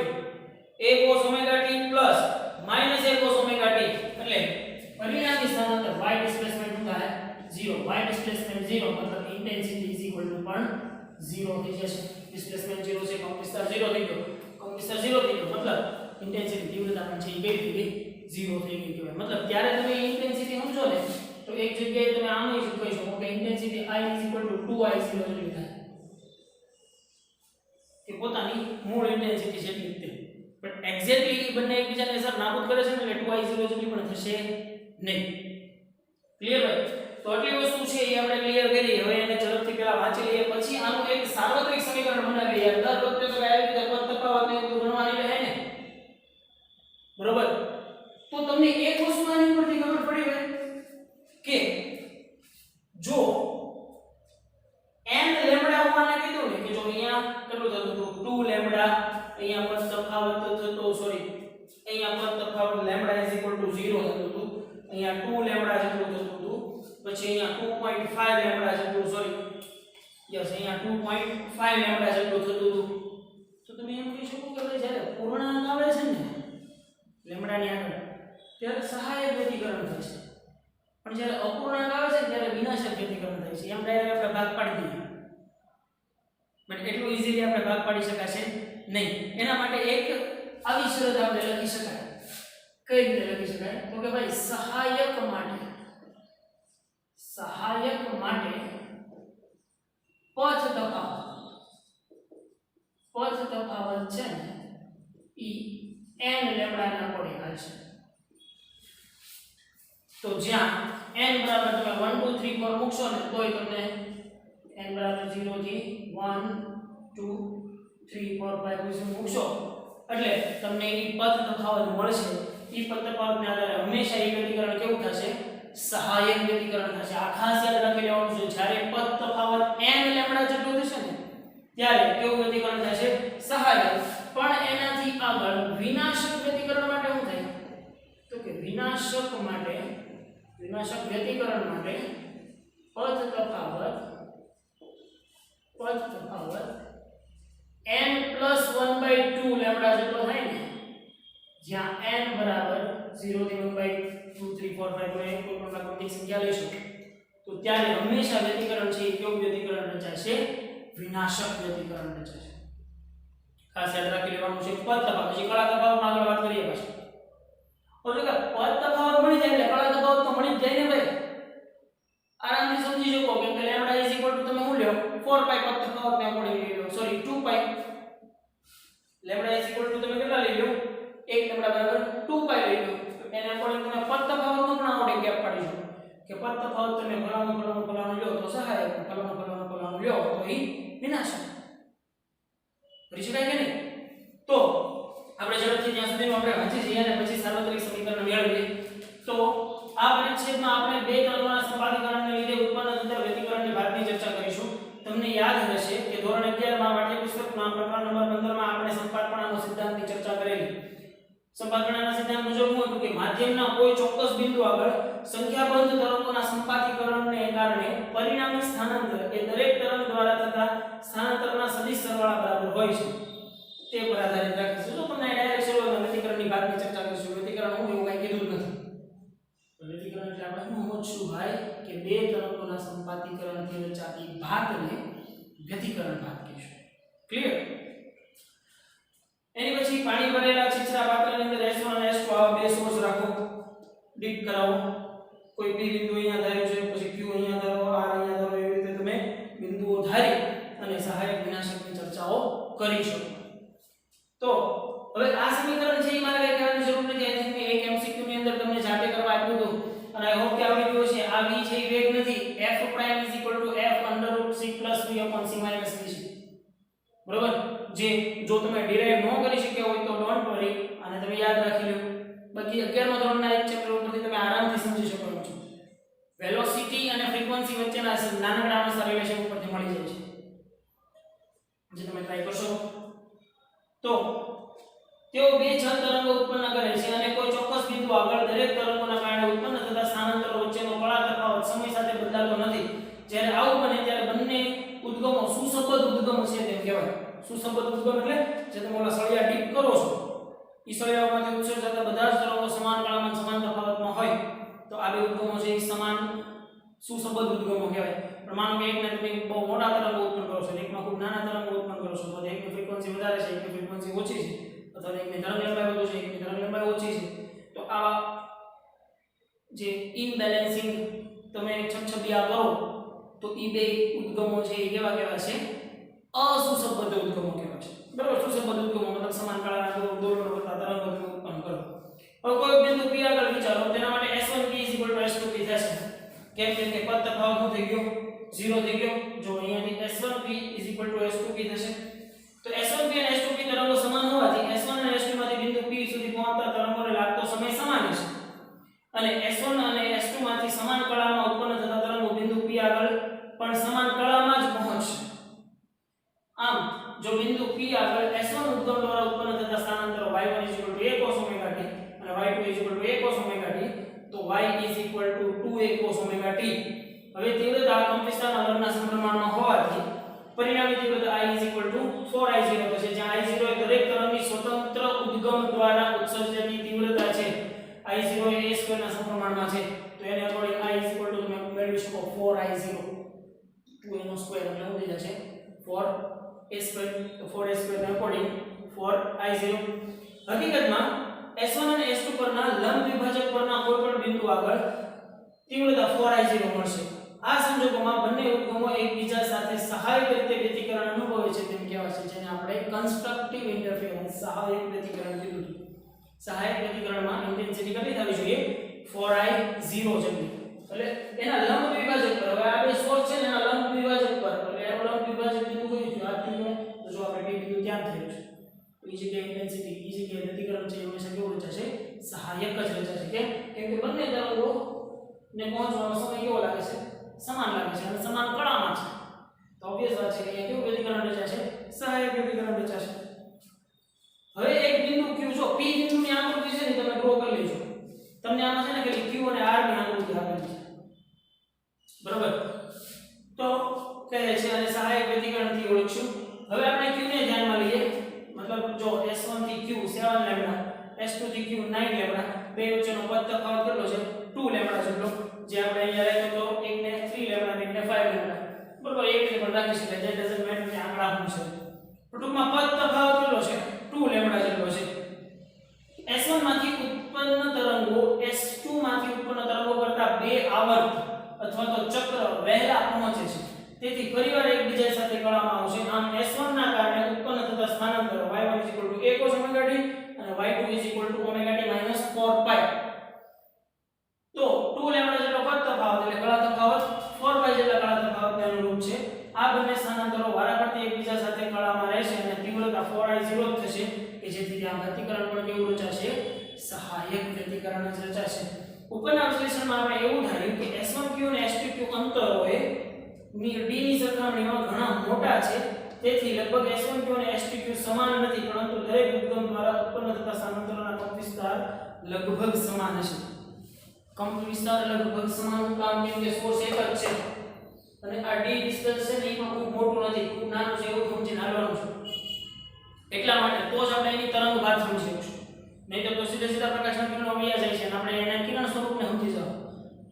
a cos omega t plus minus a cos omega t એટલે પરિણામી સ્થાનાંતર y ડિસ્પ્લેસમેન્ટ શું થાય 0 y ડિસ્પ્લેસમેન્ટ 0 મતલબ ઇન્ટેન્સિટી is equal to પણ 0 થઈ જશે. ડિસ્પ્લેસમેન્ટ 0 છે કંપ વિસ્તાર 0 થઈ ગયો, કંપ વિસ્તાર 0 થઈ ગયો મતલબ ઇન્ટેન્સિટી તીવ્રતા પણ છે એ કેવી થઈ ગઈ 0 થઈ ગઈ કહેવાય. મતલબ ત્યારે તમે ઇન્ટેન્સિટી સમજો ને તો એક જગ્યાએ તમે આમ કહી શકો કે intensity I is equal to 2I0 જેટલી થાય કે પોતાની મૂળ ઇન્ટેન્સિટી જેટલી જ તે. બટ એક્ઝેક્ટલી બંને એકબીજાને અસર નાબૂદ કરે છે ને એટલે 2I0 જેટલી પણ થશે નહીં. ક્લિયર ભાઈ? તો આટલી વસ્તુ છે એ આપણે ક્લિયર કરી. હવે એને ઝડપથી પહેલા વાંચી લઈએ પછી આનું એક સાર્વત્રિક સમીકરણ બનાવીએ. યાર દર વખતે તો આવી રીતે પદ તફાવતને એવું ગણવાની રહે ને, બરોબર? તો તમને એક વસ્તુ આની ઉપરથી ખબર પડી હોય કે જો n લેમ્બડા હોવાને કીધું ને કે જો અહીંયા કેટલું થતું હતું 2 લેમ્બડા, અહીંયા પદ તફાવત થતો સોરી અહીંયા પદ તફાવત લેમ્બડા = 0 થતું હતું, અહીંયા 2 લેમ્બડા જેટલું થતું હતું, પછી અહીંયા 2.5 લેમ્બડા જેટલું સોરી યસ અહીંયા 2.5 લેમ્બડા જેટલું થતું હતું. તો તમે એમ કહી શકો કે ભાઈ જ્યારે પૂર્ણાંક આવે છે ને લેમ્બડાની આગળ ત્યારે સહાયક વ્યતિકરણ થાય છે, પણ જ્યારે અપૂર્ણાંક આવે છે ત્યારે વિનાશક વ્યતિકરણ થાય છે. એમ ડાયરેક્ટ આપણે ભાગ પાડી દઈએ બટ એટલું ઈઝીલી આપણે ભાગ પાડી શકાશે નહીં. એના માટે એક આવી શરત આપણે લખી શકાય. કઈ રીતે લખી શકાય? તો કે ભાઈ સહાયક માટે પથ તફાવત છે ને ઈ n લેમ્બડા ના કોર્ડિનલ છે. તો જ્યાં n બરાબર તમે 1 2 3 4 મૂકશો ને તોય તમને n બરાબર 0 થી 1 2 3 4 5 સુધી મૂકશો એટલે તમને ઈ પથ તફાવત મળશે. ઈ પથ તફાવતને આધારે હંમેશા ઈ વ્યતિકરણ કેવું થશે? સહાયક વ્યતિકરણ થશે. આ ખાસ યાદ રાખી લેવાનું છે. જ્યારે પદ તફાવત n લેમ્બડા જેટલું થશે ને ત્યારે કેવું વ્યતિકરણ થશે? સહાયક. પણ એનાથી આગળ વિનાશક વ્યતિકરણ માટે શું થાય? તો કે વિનાશક વ્યતિકરણ માટે પદ તફાવત n + 1/2 લેમ્બડા જેટલો થાય ને, જ્યાં n બરાબર 0 થી 1/2 3 4 5 કોઈ પણ પ્રાકૃતિક સંખ્યા લઈશું તો ત્યારે હંમેશા વ્યતિકરણ છે એ કેવું વ્યતિકરણ રચાશે? વિનાશક વ્યતિકરણ રચાશે. ખાસ યાદ રાખી લેવાનું છે. પદ તફાવત પછી કળા તફાવતમાં આગળ વાત કરીએ પાછા. ઓકે કે પદ તફાવત મળી જાય એટલે કળા તફાવત તો મળી જ જાય ને ભાઈ. આરામથી સમજી શકો કેમ કે લેમ્બડા = તમે શું લ્યો 4π પદ તફાવતને અકોર્ડિંગલી લો સોરી 2π લેમ્બડા = તમે કેટલા લઈ લો 1 લેમ્બડા બરાબર 2π લઈ લો. એને અકોર્ડિંગ તમે પદ તફાવતનો પણ આવડે ગેપ પાડી શકો કે પદ તફાવત તમે ફલાણું લ્યો તો સહાયક, ફલાણું લ્યો તો ઈ વિનાશક. કરી શકાય કે નહીં? તો આપણે ઝડપથી જ્યાં સુધીનું આપણે વાંચી જઈએ અને પછી સાર્વત્રિક સમીકરણ મેળવીએ. તો આ પરિચ્છેદમાં આપણે બે તરંગોના સંપાદીકરણને લીધે ઉત્પન્ન થતા વ્યતિકરણની વાતની ચર્ચા કરીશું. તમને યાદ હશે કે ધોરણ 11 માં પાઠ્યપુસ્તકમાં પ્રકરણ નંબર 15 માં આપણે સંપાદકણાનો સિદ્ધાંતની ચર્ચા કરેલી. સંપાદકણાના સિદ્ધાંત મુજબ શું હતું કે માધ્યમના કોઈ ચોક્કસ બિંદુ આગળ સંખ્યાબંધ તરંગોના સંપાદીકરણને કારણે પરિણામી સ્થાનાંતર એ દરેક તરંગ દ્વારા થતા સ્થાનાંતરના સદિશ સરવાળા બરાબર હોય છે. તે પર આધારિત રાખીશું. જો તમને ડાયરેક્ટ શરૂઆતમાં વ્યતિકરણની વાતની ચર્ચા કરીશું. વ્યતિકરણ હું એવું કંઈ કીધું નથી. વ્યતિકરણ એટલે આપણે શું સમજશું ભાઈ કે બે તરંગોના સંપાદીકરણથી રચાતી ભાતને વ્યતિકરણ ભાત કહીશું. ક્લિયર? એની પછી પાણી ભરેલા છીછરા પાત્રની અંદર S1 અને S2 આવા બે સોર્સ રાખો, ડીપ કરાવો. કોઈ બી બિંદુ અહીંયા ધાર્યું છે, પછી Q અહીંયા ધારો, R અહીંયા ધારો, એવી રીતે તમે બિંદુઓ ધારી અને સહાયક વિનાશકની ચર્ચાઓ કરી શકો. તો હવે આ સમીકરણ છે એ મારે કઈ કહેવાની જરૂર નથી. આઈ થિંક એક MCQ ની અંદર તમને જાતે કરવા આપ્યું હતું અને આઈ હોપ કે આવડી ગયું છે. આ v છે એ વેગ નથી. f' = f √c + v/c - v છે. બરોબર? જે જો તમે ડિરાઈવ ન કરી શક્યા હોય તો ડોન્ટ વરી અને તમે યાદ રાખી લો. બાકી 11મા ધોરણના એક ચેપ્ટર ઉપરથી તમે આરામથી સમજી શકો છો. વેલોસિટી અને ફ્રીક્વન્સી વચ્ચેના નાનકડા રિલેશન ઉપરથી મળી જાય છે જે તમે ટ્રાય કરશો. તો તેઓ બે ચલ તરંગો ઉત્પન્ન કરે છે અને કોઈ ચોક્કસ બિંદુ આગળ દરેક તરંગોના કારણે ઉત્પન્ન થતા સ્થાનાંતરો વચ્ચેનો કળા તફાવત સમય સાથે બદલાતો નથી. જ્યારે આવું બને ત્યારે બંને ઉદ્ગમો સુસંબદ્ધ ઉદ્ગમ છે તેમ કહેવાય. સુસંબદ્ધ ઉદ્ગમ એટલે જે તમે ઓલા સળિયા ડીપ કરો છો ઈ સળિયામાંથી ઉત્સર્જતા બધા જ તરંગો સમાન કાળમાં સમાન તફાવતમાં હોય તો આ બે ઉદ્ગમો છે એ સમાન સુસંબદ્ધ ઉદ્ગમો કહેવાય. પણ માનો કે એકને તમે બહુ મોટા તરંગો ઉત્પન્ન કરો છો એકમાં ખૂબ નાના તરંગો ઉત્પન્ન કરો છો તો એકની ફ્રીક્વન્સી વધારે છે એકની ફ્રીક્વન્સી ઓછી છે અથવા એકની તરંગ લંબાઈ વધુ છે એકની તરંગ લંબાઈ ઓછી છે તો આવા જે ઇનબેલેન્સિંગ તમે છબછબિયા કરો તો ઈ બે ઉદ્ગમો છે એ કેવા કહેવાય છે અસુસંબદ્ધ ઉદ્ગમો કહેવાય છે. બરાબર. સુસંબદ્ધ ઉદ્ગમો મતલબ સમાન કાળાના દોલનો કરતા તરંગો ઉત્પન્ન કરો. હવે કોઈ બિંદુ P આગળ વિચારો તેના માટે S1P S2P થશે. કેમ કે પદ તફાવત થઈ ગયો 0 થઈ ગયો. જો અહીંયાથી S1P S2P થશે તો S1P અને S2P તરંગો સમાન હોવાથી S1 અને S2 માંથી બિંદુ P સુધી પહોંચતા તરંગોને લાગતો સમય સમાન છે અને S1 અને S2 માંથી સમાન કળામાં ઉત્પન્ન થતા તરંગો બિંદુ P આગળ પણ સમાન કળામાં જ પહોંચશે. આમ જો બિંદુ P આગળ S1 ઉદ્ગમ દ્વારા ઉત્પન્ન થતા સ્થાનાંતરો y1 a cos ωt અને y2 a cos ωt તો y 2a cos ωt. હવે તીવ્રતા કંપનવિસ્તારના વર્ગના સમપ્રમાણમાં હોવાથી પરિણામી તીવ્રતા I 4I0 થશે જ્યાં I0 એ દરેક તરંગની સ્વતંત્ર ઉદ્ગમ દ્વારા ઉત્સર્જિત તીવ્રતા છે. I0 એ a2 ના સમપ્રમાણમાં છે તો એને અકોર્ડિંગ I તમે મેળવી શકો 4I0 2a નો સ્ક્વેર એટલે શું થઈ જશે 4a2 તો 4a2 ને અકોર્ડિંગ 4I0. હકીકતમાં S1 અને S2 પરના લંબ વિભાજક પરના કોઈપણ બિંદુ આગળ તીવ્રતા 4I0 મળશે. આ સંજોગોમાં બંને ઉદ્ગમો એકબીજા સાથે સહાયક રીતે વ્યતિકરણ અનુભવે છે તેમ કહેવાય છે જેને આપણે કન્સ્ટ્રક્ટિવ ઇન્ટરફેરન્સ સહાયક વ્યતિકરણ કીધું છે. સહાયક વ્યતિકરણમાં ઇન્ટેન્સિટી કેટલી થવી જોઈએ 4I0 જેટલી. એટલે એના લંબ વિભાજક પર હવે આ બે સોર્સ છે ને એના લંબ વિભાજક પર એટલે એનો લંબ વિભાજક બિંદુ કયું છે આ બિંદુ તો જો આપણે બે બિંદુ ત્યાં થયું છે તો એ જગ્યાએ ઇન્ટેન્સિટી એ જગ્યાએ વ્યતિકરણ છે એ હંમેશા કેવું રચાશે સહાયક જ રચાશે. કેમ કે બંને તરંગો ને પહોંચવાનો સમય કેવો લાગે છે સમાન લાગે છે અને સમાન કળામાં છે તો ઓબવિયસ વાત છે કે અહીંયા કેવું વ્યતિકરણ રચાશે સહાયક વ્યતિકરણ રચાશે. હવે એક બિંદુ Q જો P બિંદુની આકૃતિ છે ને તમે ડ્રો કરી લેજો. તમને આમાં છે ને કે Q અને R ની આકૃતિ આપેલી છે. બરાબર. તો કહે છે અને સહાયક વ્યતિકરણથી ઓળખશું. હવે આપણે Q ને ધ્યાનમાં લઈએ મતલબ જો S1 થી Q 7 લેમ્બડા S2 થી Q 9 લેમ્બડા બે વચ્ચેનો પદ તફાવત કેટલો છે 2 લેમ્બડા જેટલો જે આપણે અહીંયા રાખ્યો તો એકને 3 લેમ્બડા અને એકને 5 લેમ્બડા. બરાબર. એક રીતે પણ રાખી શકાય જે ડઝન્ટ મેટર કે આંકડા શું છે. ટૂંકમાં પદ તફાવત કેટલો છે 2 લેમ્બડા જેટલો છે. S1 માંથી ઉત્પન્ન તરંગો S2 માંથી ઉત્પન્ન તરંગો કરતા બે આવર્ત અથવા તો ચક્ર વહેલા પહોંચે છે. તેથી ફરીવાર એકબીજા સાથે કળામાં આવશે. આમ S1 ના કારણે ઉત્પન્ન થતા સ્થાનાંતરો y1 a cos ωt અને y2 ωt 4π. તો 2 લેમ્બડા જેટલો પદ તફાવત એટલે કળા તફાવત 4π જેટલા કળા તફાવતને અનુરૂપ છે. આ બંને સ્થાનાંતરો વારાફરતી એકબીજા સાથે કળામાં રહેશે અને તીવ્રતા 4I0 થશે કે જેથી ત્યાં વ્યતિકરણ પણ કેવું રચાશે સહાયક વ્યતિકરણ જ રચાશે. ઉપરના વિશ્લેષણમાં આપણે એવું ધાર્યું કે S1Q અને S2Q અંતરોએ d ની સરખામણીમાં ઘણા મોટા છે તેથી લગભગ S1Q અને S2Q સમાન નથી પરંતુ દરેક ઉદ્ગમ દ્વારા ઉત્પન્ન થતા સ્થાનાંતરોના કંપનવિસ્તાર લગભગ સમાન હશે. કંપનવિસ્તાર લગભગ સમાન કામ કેમ કે સોર્સ એક જ છે અને આ d ડિસ્ટન્સ છે ને એ પણ ખૂબ મોટું નથી ખૂબ નાનું છે એવું સમજીને હાલવાનું છે. એટલા માટે તો જ આપણે એની તરંગ ભાત સમજી શકીશું. નહીં તો સીધા સીધા પ્રકાશના કિરણો વયા જાય છે અને આપણે એના કિરણ સ્વરૂપને સમજી જાવ.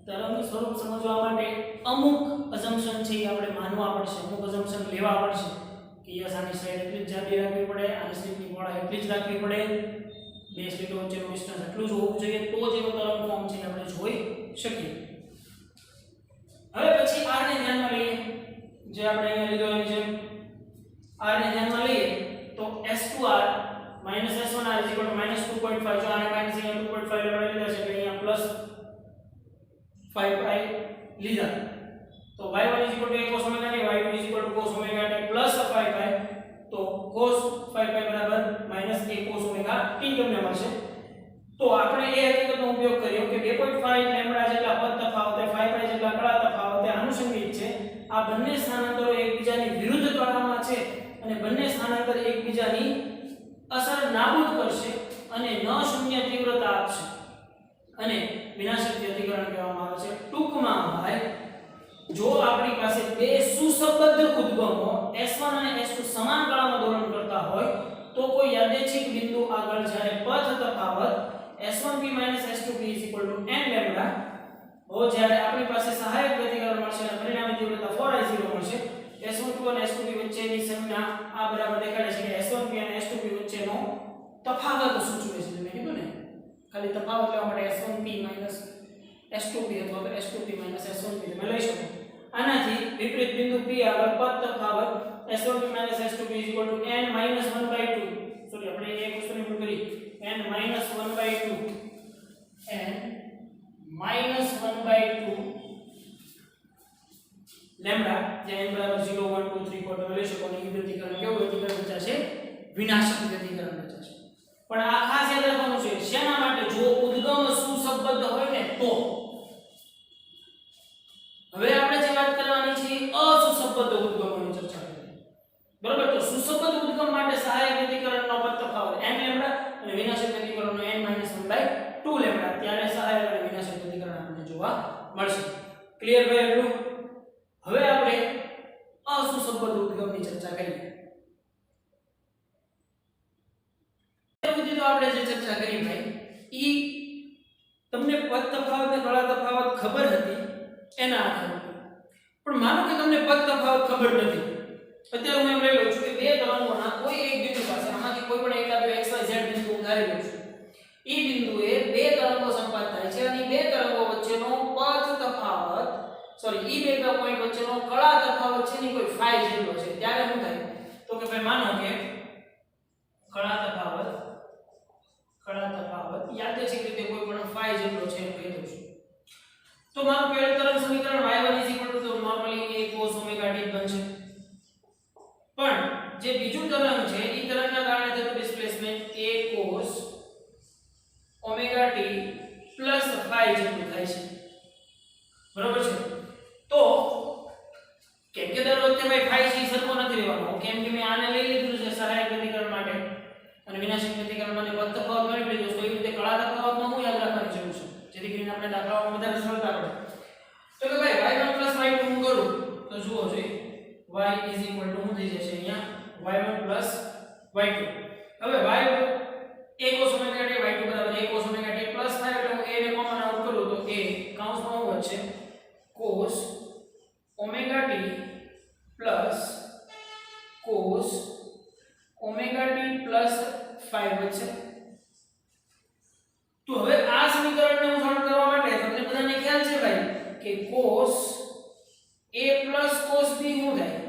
તરંગનું સ્વરૂપ સમજવા માટે અમુક અઝમ્પશન છે એ આપણે માનવા પડશે અમુક અઝમ્પશન લેવા પડશે કે યસ આની સાઈડ એટલી જ જાડી રાખવી પડે આની સ્લીટની પહોળાઈ એટલી જ રાખવી પડે બે સ્લીટો વચ્ચેનું ડિસ્ટન્સ એટલું જ હોવું જોઈએ તો જ એનો તરંગ ફોર્મ છે આપણે જોઈ શકીએ. હવે પછી r ને ધ્યાનમાં લઈએ જે આપણે અહીંયા લીધો એની જેમ r ને ધ્યાનમાં લઈએ તો S2r S1r 2.5 જો આને માઈનસ 2.5 લેવડે લીધા છે એટલે અહીંયા પ્લસ 5π લીધા તો y1 a cos ωt y2 cos ωt plus 5π તો cos 5π બરાબર માઈનસ a cos ωt તમને મળશે. તો આપણે એ હકીકતનો ઉપયોગ કર્યો કે 2.5 લેમ્બડા જેટલા પદ તફાવતે 5π જેટલા કળા તફાવતે આનુષંગિક છે. આ બંને સ્થાનાંતરો એકબીજાની વિરુદ્ધ કળામાં છે અને બંને સ્થાનાંતર એકબીજાની અસર નાબૂદ કરશે અને ન શૂન્ય તીવ્રતા આપશે અને વિનાશક વ્યતિકરણ કહેવામાં આવે છે. ટૂંકમાં ભાઈ જો આપણી પાસે બે સુસંબદ્ધ ઉદ્ગમો S1 અને S2 સમાન કાળમાં દોલન કરતા હોય તો કોઈ યાદચ્છિક બિંદુ આગળ જ્યારે પથ તફાવત S1p S2p n લેમ્બડા હો જ્યારે આપણી પાસે સહાયક વ્યતિકરણ મળશે અને પરિણામી તીવ્રતા 4I0 મળશે. S12 અને S2p વચ્ચેની સંજ્ઞા આ બરાબર દેખાડે છે કે S1p અને S2p વચ્ચેનો તફાવત સૂચવે છે. મેં કીધું ને ખાલી તફાવત લેવા માટે S1p S2p અથવા તો S2p S1p તમે લઈ શકો. આનાથી વિપરીત બિંદુ p આગળ પથ તફાવત S1p S2p n -1/2 સોરી આપણે એક વસ્તુની ભૂલ કરી n -1/2 લેમ્બડા જ્યાં n બરાબર 0 1 2 3 4 તમે લઈ શકો. અને વ્યતિકરણ કેવું વ્યતિકરણ રચાશે? વિનાશક વ્યતિકરણ રચાશે. પણ આ ખાસ યાદ રાખવાનું છે શેના માટે? જો ઉદ્ગમ સુસંબદ્ધ હોય ને તો. હવે આપણે જે વાત કરવાની છે અસુસંબદ્ધ ઉદ્ગમોની ચર્ચા કરીએ. બરાબર? તો સુસંબદ્ધ ઉદ્ગમ માટે સહાયક વ્યતિકરણનો પથ તફાવત n લેમ્બડા અને વિનાશક વ્યતિકરણનો n -1/2 લેમ્બડા. ત્યારે સહાયક અને વિનાશક વ્યતિકરણ આપણને જોવા મળશે. ક્લિયર ભાઈ એટલું? હવે આપણે અસુસંબદ્ધ ઉદ્ગમની ચર્ચા કરીએ. તો આપણે જે ચર્ચા કરી ભાઈ ઈ તમને પદ તફાવત ને કળા તફાવત ખબર હતી એના આધારે. પણ માનો કે તમને પદ તફાવત ખબર નથી. અત્યારે હું એમ લઈ લઉં છું કે બે તરંગોના કોઈ એક બિંદુ પાસે આમાંથી કોઈ પણ એકાદો XYZ બિંદુ ધારી લઉં છું. ઈ બિંદુએ બે તરંગો સંપાત થાય છે અને બે તરંગો વચ્ચેનો પદ તફાવત ઈ બે પોઈન્ટ વચ્ચેનો કળા તફાવત છે ની કોઈ phi જેટલો છે. ત્યારે શું થાય? તો કે ભાઈ માનો કે કળા તફાવત યાદચ્છિક રીતે કોઈ પણ phi જેટલો છે એમ કહી દઉં છું. તો મારું પહેલું તરંગ સમીકરણ y1 તો normally a cos omega t બનશે. પણ જે બીજું તરંગ છે ઈ તરંગના કારણે થતું displacement a cos omega t phi જેટલું થાય છે. બરોબર છે? તો કેમ કે દર વખતે ભાઈ phi છે સરખો નથી રહેવાનો. કેમ કે મેં આને લઈ લીધું છે સહાયક વ્યતિકરણ માટે અને વિનાશક વ્યતિકરણ માટે પદ તફાવત મેળવી લીધો. તો એ રીતે કળા તફાવતમાં હું યાદ રાખવાની જરૂર છે જેથી કરીને આપણે દાખલાઓમાં વધારે સરળતા પડે. તો કે ભાઈ y1 y2 હું કરું તો જુઓ જોઈએ y શું થઈ જશે અહીંયા y1 y2. હવે y a cos omega t y2 બરાબર a cos omega t plus થાય એટલે હું a ને કોમન આઉટ કરું તો a કૌંસમાં શું વધશે cos omega t plus cos omega t plus 5 વધશે. તો હવે આ સમીકરણને હું સોલ્વ કરવા માટે તમને બધાને ખ્યાલ છે ભાઈ કે cos a plus cos b શું થાય?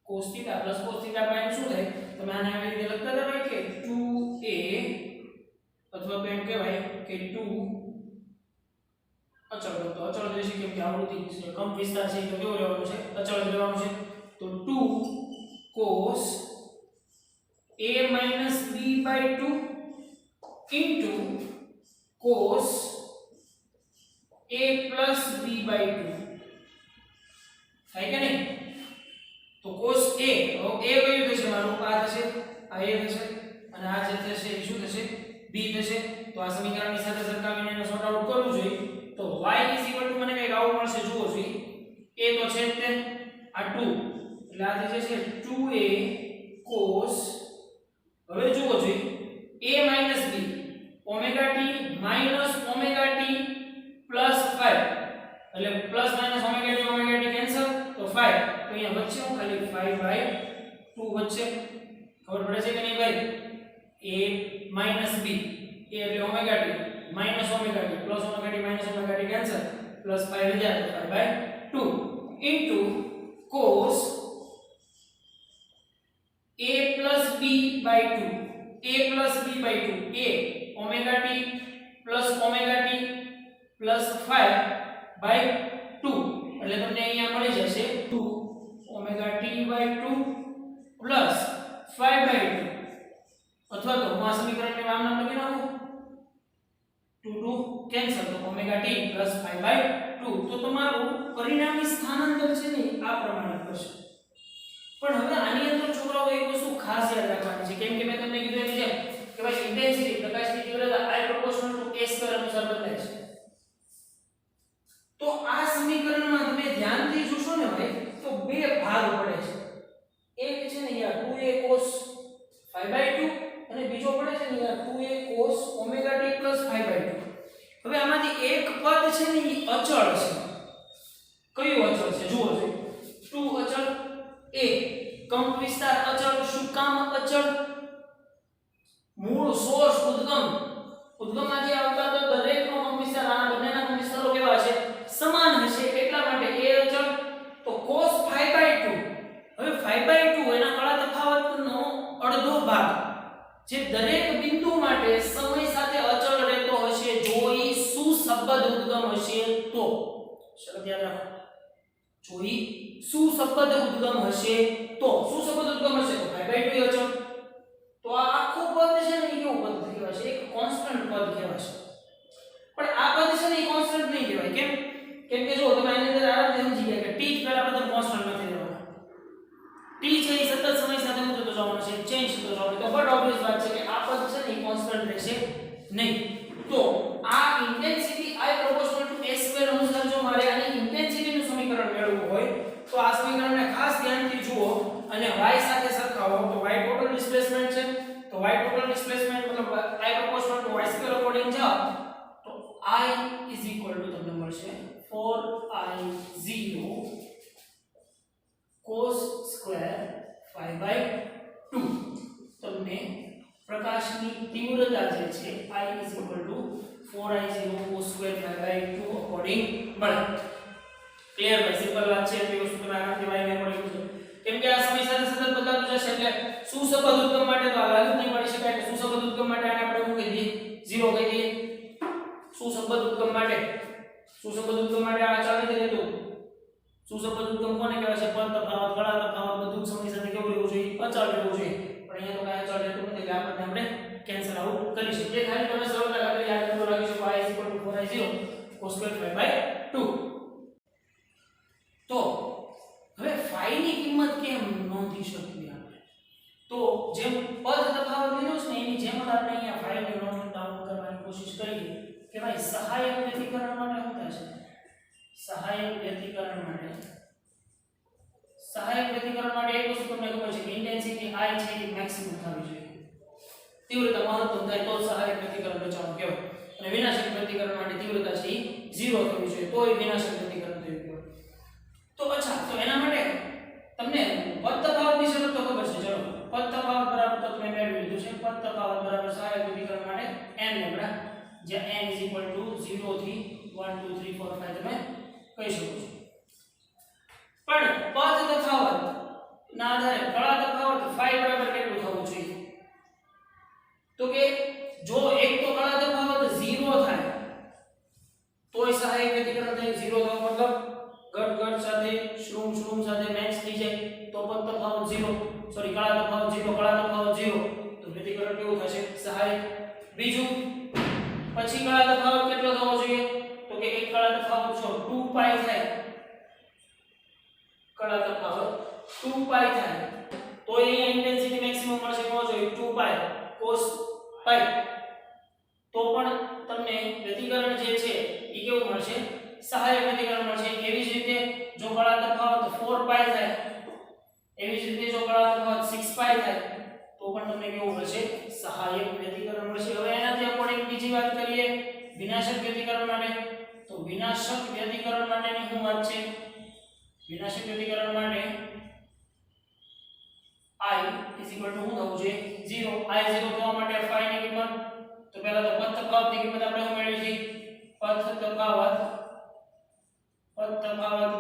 cos θ plus cos θ પ્રાઇમ શું થાય? તમે આને આવી રીતે લખતા હતા ભાઈ કે 2a અથવા તો એમ કહેવાય કે 2 અચળ તો અચળ રહેશે કેમ કે આવૃત્તિ છે કમ વિસ્તાર છે તો કેવું રહેવાનું છે? અચળ જ રહેવાનું છે. તો 2 cos a minus b by 2 into cos a plus b by 2 થાય કે નહીં? તો cos a કયું થશે મારું? આ થશે, આ a થશે અને આ જે થશે એ શું થશે? b થશે. તો આ સમીકરણની સાથે સરખાવીને એને સોર્ટ આઉટ કરવું જોઈએ. તો y મને કઈ આવું મળશે જુઓ જોઈએ. a તો છે જ તે આ 2 એટલે આ જે છે 2a cos હવે જુઓ જોઈએ a minus b omega t minus omega t plus 5 એટલે plus minus omega t cancel તો 5 તો અહીંયા વચ્ચે હું ખાલી 5/2 વચ્ચે ખબર પડે છે કે નહીં ભાઈ? a minus b a એટલે omega t minus omega t plus omega t minus omega t cancel plus 5 લીધા તો 5/2 into cos a plus b by 2 a plus b by 2 a omega t plus omega t plus 5 by 2 એટલે તમને અહીંયા મળી જશે 2 omega t by 2 plus 5 by 2 અથવા તો હું આ સમીકરણને આમ નામ લખી નાખું 2 કેન્સલ તો omega t plus 5 by 2 તો તમારું પરિણામી સ્થાનાંતર છે ને આ પ્રમાણે થશે. પણ હવે આની અંદર છોકરાઓ એક વસ્તુ ખાસ યાદ રાખવાની છે કેમ કે મેં તમને કીધું એની જેમ કે ભાઈ ઇન્ટેન્સિટી પ્રકાશની તીવ્રતા I proportional to a square અનુસાર બદલાય છે તો આ સમીકરણમાં તમે ધ્યાનથી જોશો ને ભાઈ તો બે ભાગ પડે છે એક છે ને યાર 2a cos π/2 અને બીજો પડે છે ને યાર 2a cos omega t + π/2 હવે આમાંથી એક પદ છે ને ઈ અચળ છે કયું અચળ છે જુઓ જો 2 અચળ a કંપ વિસ્તાર અચળ શું કામ અચળ મૂળ સોર્સ ઉદ્ગમમાંથી આવતા તો દરેકનો કંપ વિસ્તાર આના બંનેના કંપ વિસ્તારો કેવા છે સમાન હશે એટલા માટે a અચળ તો cos π/2 હવે π/2 એના કળા તફાવતનો અડધો ભાગ જે દરેક બિંદુ માટે સમય સાથે અચળ રહેતો હશે જો ઈ સુસંબદ્ધ ઉદ્ગમ હશે તો શરત યાદ રાખો જો ઈ સુસંબદ્ધ ઉદ્ગમ હશે તો સુસંબદ્ધ ઉદ્ગમ હશે તો π/2 અચળ તો આ આખું પદ છે ને એ કેવું પદ કહેવાશે એક કોન્સ્ટન્ટ પદ કહેવાશે પણ આ પદ છે ને એ કોન્સ્ટન્ટ નહીં કહેવાય કેમ કે જો તમે આની અંદર આરામથી સમજી ગયા કે t પહેલા પદ કોન્સ્ટન્ટ નથી રહેવાનો t છે એ સતત સમય સાથે બદલતો જવાનો છે ચેન્જ થતો જવાનો તો બટ ઓબ્વિયસ વાત છે કે આ પદ છે ને એ કોન્સ્ટન્ટ રહેશે નહીં તો આ intensity I proportional to a square અનુસાર જો મારે આની ઇન્ટેન્સિટીનું સમીકરણ મેળવવું હોય તો આ સમીકરણને ખાસ ધ્યાનથી જુઓ અને y સાથે સરખાવો તો y ટોટલ ડિસ્પ્લેસમેન્ટ છે તો y ટોટલ ડિસ્પ્લેસમેન્ટ મતલબ I proportional to y square according જાઓ તો I તમને મળશે 4I0 cos square π/2 તમને પ્રકાશની તીવ્રતા જે છે I 4I0 cos square π/2 according મળે ક્લિયર ભાઈ સિમ્પલ વાત છે તો વસ્તુ તમે આરામથી વાય ને મળી જશે કેમ કે આ સમય સાથે સતત બદલાતું જશે એટલે સુસંબદ્ધ ઉદ્ગમ માટે તો આ લાગુ નહીં પડી શકાય કે સુસંબદ્ધ ઉદ્ગમ માટે આને આપણે શું કહી દઈએ 0 કહી દઈએ સુસંબદ્ધ ઉદ્ગમ માટે આ અચળ નથી રહેતું સુસંબદ્ધ ઉદ્ગમ કોને કહેવાય છે પદ તફાવત કળા તફાવત બધું સમય સાથે કેવું રહેવું જોઈએ અચળ રહેવું જોઈએ પણ અહીંયા તો કાંઈ અચળ રહેતું નથી એટલે આપણે કેન્સલ આઉટ કરી શકીએ ખાલી તમે સરળતા ખાતર યાદ રાખો લખીશું y 4I0 cos square π/2 તો હવે phi ની કિંમત કેમ નોંધી શકીએ આપણે તો જેમ પદ તફાવત લીધો છે ને એની જેમ જ આપણે અહીંયા phi ની નોંધ ડાઉન કરવાની કોશિશ કરીએ કે ભાઈ સહાયક વ્યક્તિકરણ માટે શું થાય છે સહાયક વ્યક્તિકરણ માટે એક વસ્તુ તમને ખબર છે કે ઇન્ટેન્સિટી I છે એ મેક્સિમમ થવી જોઈએ તીવ્રતા મહત્તમ થાય તો સહાયક વ્યક્તિકરણ બચાવવાનું કહેવાય અને વિનાશક વ્યક્તિકરણ માટે તીવ્રતા છે એ 0 થવી જોઈએ તો એ વિનાશક વ્યક્તિકરણ થયું કહેવાય તો અચ્છા તો એના માટે તમને પદ તફાવતની શરત તો ખબર છે ચલો પદ તફાવત બરાબર તો તમે મેળવી લીધું છે પદ તફાવત બરાબર સહાયક વ્યક્તિકરણ માટે n લેમ્બડા જ્યાં n 0 થી 1 2 3 4 5 તમે કહી શકો છો પણ પદ તફાવત ના આધારે કળા તફાવત phi બરાબર કેટલું થવું જોઈએ તો કે જો એક તો કળા તફાવત 0 થાય તોય સહાયક વ્યક્તિકરણ થાય 0 થવા મતલબ ઘટ સાથે શ્રુમ સાથે મેચ થઈ જાય તો પદ તફાવત 0 સોરી કળા તફાવત 0 તો વ્યક્તિકરણ કેવું થશે સહાયક બીજું પછી કળા તફાવત કેટલો થવો જોઈએ તો કે એક કળા તફાવત જો 2π થાય કળા તફાવત 2π થાય તો અહીંયા ઇન્ટેન્સિટી મેક્સિમમ મળશે કોણ જોઈએ 2π cos π તો પણ તમને વ્યક્તિકરણ જે છે એ કેવું મળશે સહાયક વ્યક્તિકરણ મળશે એવી જ રીતે જો કળા તફાવત 4π થાય એવી જ રીતે જો કળા તફાવત 6π થાય તો પણ તમને કેવું મળશે સહાયક વ્યક્તિકરણ મળશે હવે એનાથી અકોર્ડિંગ બીજી વાત કરીએ વિનાશક વ્યક્તિકરણ માટે તો વિનાશક વ્યક્તિકરણ માટેની શું વાત છે વિનાશક વ્યક્તિકરણ માટે I શું થવું જોઈએ 0 I 0 થવા માટે phi ની કિંમત તો પહેલા તો પદ તફાવતની કિંમત આપણે શું મેળવી છે પદ તફાવત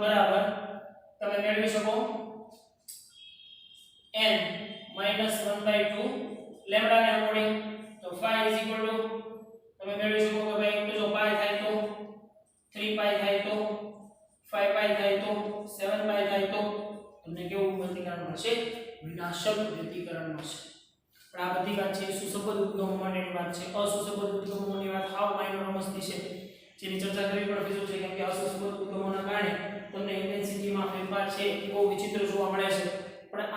બરાબર તમે મેળવી શકો n -1/2 લેમ્બડા ને અકોર્ડિંગ તો phi તમે મેળવી શકો કે ભાઈ તો જો pi થાય તો 3π થાય તો 5π થાય તો 7π થાય તો તમને કેવું વ્યક્તિકરણ મળશે વિનાશક વ્યક્તિકરણ મળશે પણ આ બધી વાત છે સુસંબદ્ધ ઉદ્ગમો માટેની વાત છે અસુસંબદ્ધ ઉદ્ગમોની વાત હાવ માઇનર મસ્તી છે જેની ચર્ચા કરવી પણ ફિઝુલ છે કેમ કે અસુસંબદ્ધ ઉદ્ગમોના કારણે તમને ઇન્ટેન્સિટીમાં ફેરફાર છે એ બહુ વિચિત્ર જોવા મળે છે પણ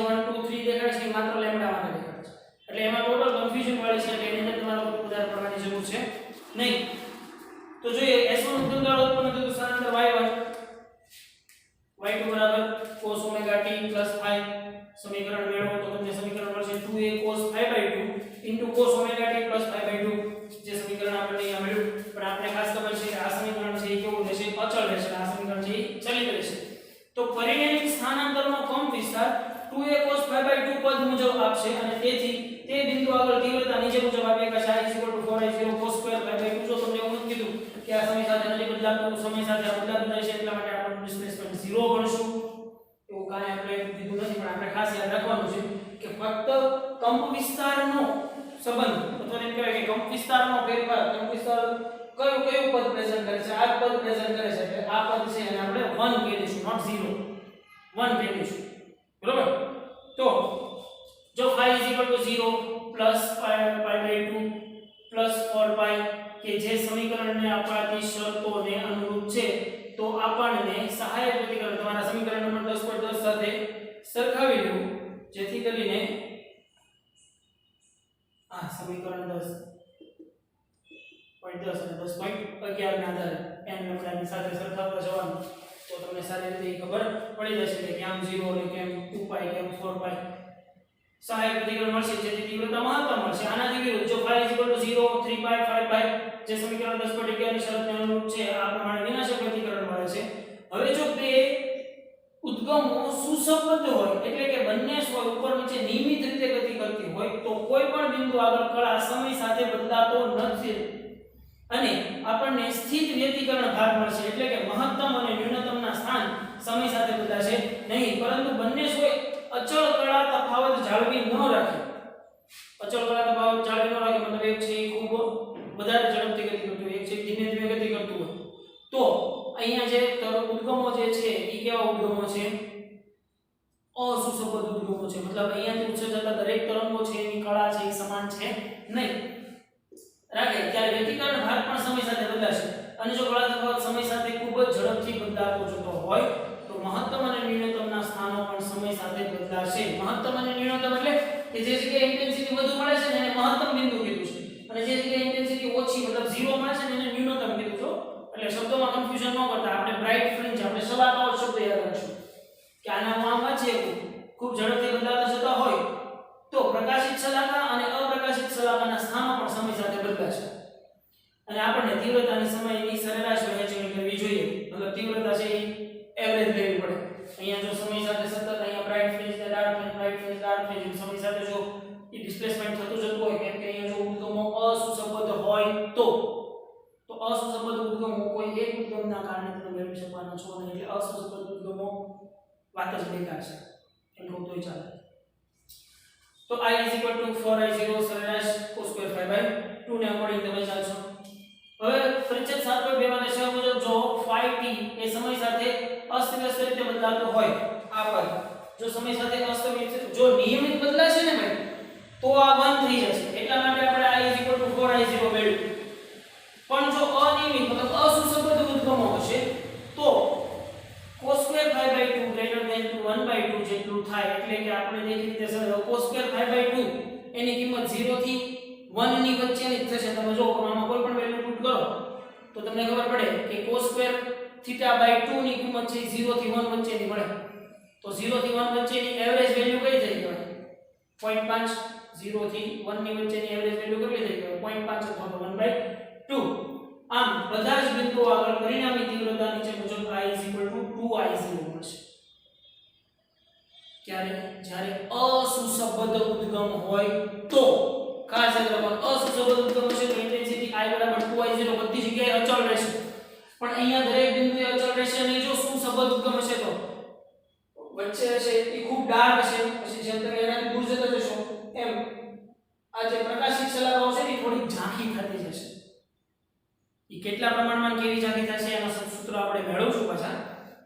1 2 3 દેખાડે છે કે માત્ર લેમ્ડા માટે દેખાડે છે એટલે એમાં ટોટલ કન્ફ્યુઝન વાળી છે એટલે એની અંદર તમારે કોઈ વધારે પ્રકારની જરૂર છે નહીં તો જોઈએ s1 ઉદ્ગમ દ્વારા ઉત્પન્ન થતું સ્થાનાંતર y1 y2 બરાબર cos ઓમેગા t + phi સમીકરણ મેળવો તો તમને સમીકરણ મળશે 2a cos phi/2 cos omega t + phi/2 જે સમીકરણ આપણે અહીંયા મળ્યું પણ આપણે ખાસ ખબર છે કે આ સમીકરણ છે એ કેવું રહેશે અચળ રહેશે આ સમીકરણ છે એ ચલિત રહેશે તો પરિણમિત સ્થાનાંતરનો કંપ વિસ્તાર 2a cos phi/2 પદ મુજબ આપશે અને તેથી તે બિંદુ આગળ તીવ્રતા નીચે મુજબ આપી કે i 4i0 cos square phi/2 જો તમને એવું નથી કીધું કે આ સમય સાથે નથી બદલાતું સમય સાથે બદલાતું રહેશે એટલા માટે આપણે ડિસ્પ્લેસમેન્ટ 0 ગણશું એવું કાંઈ આપણે કીધું નથી પણ આપણે ખાસ યાદ રાખવાનું છે કે ફક્ત કંપ વિસ્તારનો સંબંધ અથવા એમ કહેવાય કે કંપ વિસ્તારનો ફેરફાર કંપ વિસ્તાર કયું પદ પ્રેઝન્ટ કરે છે આ પદ પ્રેઝન્ટ કરે છે એટલે આ પદ છે એને આપણે 1 કહી દઈશું નોટ 0 1 કહી દઈશું બરોબર તો જો phi 0 pi/2 4pi કે જે સમીકરણને આપણાથી શરતોને અનુરૂપ છે તો આપણને સહાયક પ્રતિકરણ તમારા સમીકરણ નંબર 10.10 સાથે સરખાવી લેવું જેથી કરીને આ સમીકરણ 10.10 અને 10.11 ના આધારે n લેમ્ડાની સાથે સરખાવતા જવાનું તો તમને સારી રીતે ખબર પડી જશે કે કેમ 0 અને કેમ 2pi કેમ 4pi સહાયક પ્રતિકરણ મળશે જેથી તીવ્રતા મહત્તમ મળશે આનાથી વિરુદ્ધ જો phi 0 3pi 5pi જે સમીકરણ 10.11 ની શરતને અનુરૂપ છે આ પ્રમાણે વિનાશક પ્રતિકરણ મળે છે હવે જો બે ઉદ્ગમો સુસંબદ્ધ હોય એટલે કે બંને સ્વર ઉપર નીચે નિયમિત રીતે ગતિ કરતી હોય તો કોઈ પણ બિંદુ આગળ કળા સમય સાથે બદલાતો નથી અને આપણને સ્થિત વ્યતિકરણ ભાગ મળશે એટલે કે મહત્તમ અને ન્યૂનતમના સ્થાન સમય સાથે બદલાશે નહીં પરંતુ બંને સ્વર અચળ કળા તફાવત જાળવી ન રાખે અચળ કળા તફાવત જાળવી ન રાખે મતલબ એક છે એ ખૂબ વધારે ઝડપથી ગતિ કરતું હોય એક છે ધીમે ધીમે ગતિ કરતું હોય તો અહીંયા જે ઉદ્ગમો જે છે એ કેવા ઉદ્ગમો છે અસુસંબદ્ધ ઉદ્ગમો છે મતલબ અહીંયાથી ઉત્સર્જતા દરેક તરંગો છે એની કળા છે એ સમાન છે નહીં રાખે ત્યારે વ્યતિકરણ ભાગ પણ સમય સાથે બદલાશે અને જો કળા તફાવત સમય સાથે ખૂબ જ ઝડપથી બદલાતો જતો હોય તો મહત્તમ અને ન્યૂનતમના સ્થાનો પણ સમય સાથે બદલાશે મહત્તમ અને ન્યૂનતમ એટલે કે જે જગ્યાએ ઇન્ટેન્સિટી વધુ મળે છે ને એને મહત્તમ બિંદુ કીધું છે અને જે જગ્યાએ ઇન્ટેન્સિટી ઓછી મતલબ 0 મળે છે ને એને ન્યૂનતમ કીધું છે એટલે શબ્દોમાં કન્ફ્યુઝન ન કરતા આપણે બ્રાઇટ ફ્રિન્જ આપણે સલાકાઓ શબ્દ યાદ રાખશું કે આના નામ વાંચીએ ખૂબ ઝડપથી બદલાતા જતા હોય તો પ્રકાશિત સલાકા અને અપ્રકાશિત સલાકાના સ્થાનો પણ સમય સાથે બદલાશે અને આપણને તીવ્રતાની સમયની સરેરાશ વહેંચણી કરવી જોઈએ મતલબ તીવ્રતા છે એ એવરેજ લેવી પડે અહીંયા જો સમય સાથે સતત અહીંયા બ્રાઇટ ફ્રિન્જ ને dark fringe bright fringe dark fringe સમય સાથે જો એ ડિસ્પ્લેસમેન્ટ થતું જતું હોય કેમ કે અહીંયા જો ઉદ્ગમો અસુસંબદ્ધ હોય તો અસુસંબદ્ધ ઉદ્ગમો કોઈ એક ઉદ્ગમના કારણે તમે મેળવી શકવાના છો નહીં એટલે અસુસંબદ્ધ ઉદ્ગમો વાત જ બેકાર છે એમ કહું તોય ચાલે તો I = 4i0 સરેરાશ cos square phi by 2 ને અકોર્ડિંગ તમે ચાલશો હવે પરિચ્છેદ 7.2 માં દર્શાવ્યા મુજબ જો phi t એ સમય સાથે અસ્તવ્યસ્ત રીતે બદલાતો હોય આ પદ જો સમય સાથે અસ્તવ્યસ્ત જો નિયમિત બદલાશે ને ભાઈ તો આ 1 થઈ જશે એટલા માટે આપણે I = 4i0 મેળવ્યું પણ જો અનિયમિત મતલબ અસુસંબદ્ધ ઉદ્ગમો હશે તો cos square phi by 2 greater than 1/2 જેટલું થાય એટલે કે આપણે દેખી રીતે સરળ cos square phi by 2 એની કિંમત 0 થી 1 ની વચ્ચેની જ થશે તમે જો આમાં કોઈ પણ વેલ્યુ પુટ કરો તો તમને ખબર પડે કે cos square theta by 2 ની કિંમત છે 0 થી 1 વચ્ચેની મળે તો 0 થી 1 વચ્ચેની એવરેજ વેલ્યુ કઈ થઈ ગઈ 0.5 0 થી 1 ની વચ્ચેની એવરેજ વેલ્યુ કેટલી થઈ ગઈ 0.5 અથવા તો 1/2 આમ બધા જ બિંદુઓ આગળ પરિણામી તીવ્રતા નીચે મુજબ I = 2i0 મળશે જ્યારે અસુસંબદ્ધ ઉદ્ગમ હોય તો ખાસ યાદ રાખો અસુસંબદ્ધ ઉદ્ગમ હશે તો ઇન્ટેન્સિટી I = 2i0 બધી જગ્યાએ અચળ રહેશે પણ અહીંયા દરેક બિંદુએ અચળ રહેશે અને જો સુસંબદ્ધ ઉદ્ગમ હશે તો વચ્ચે હશે એ ખૂબ ડાર્ક હશે પછી જેમ તમે એનાથી દૂર જતા જશો એમ આ જે પ્રકાશિત સલાકાઓ છે એ થોડી ઝાંખી થતી જશે એ કેટલા પ્રમાણમાં કેવી ઝાંખી થશે એનો સૂત્ર આપણે મેળવશું પાછા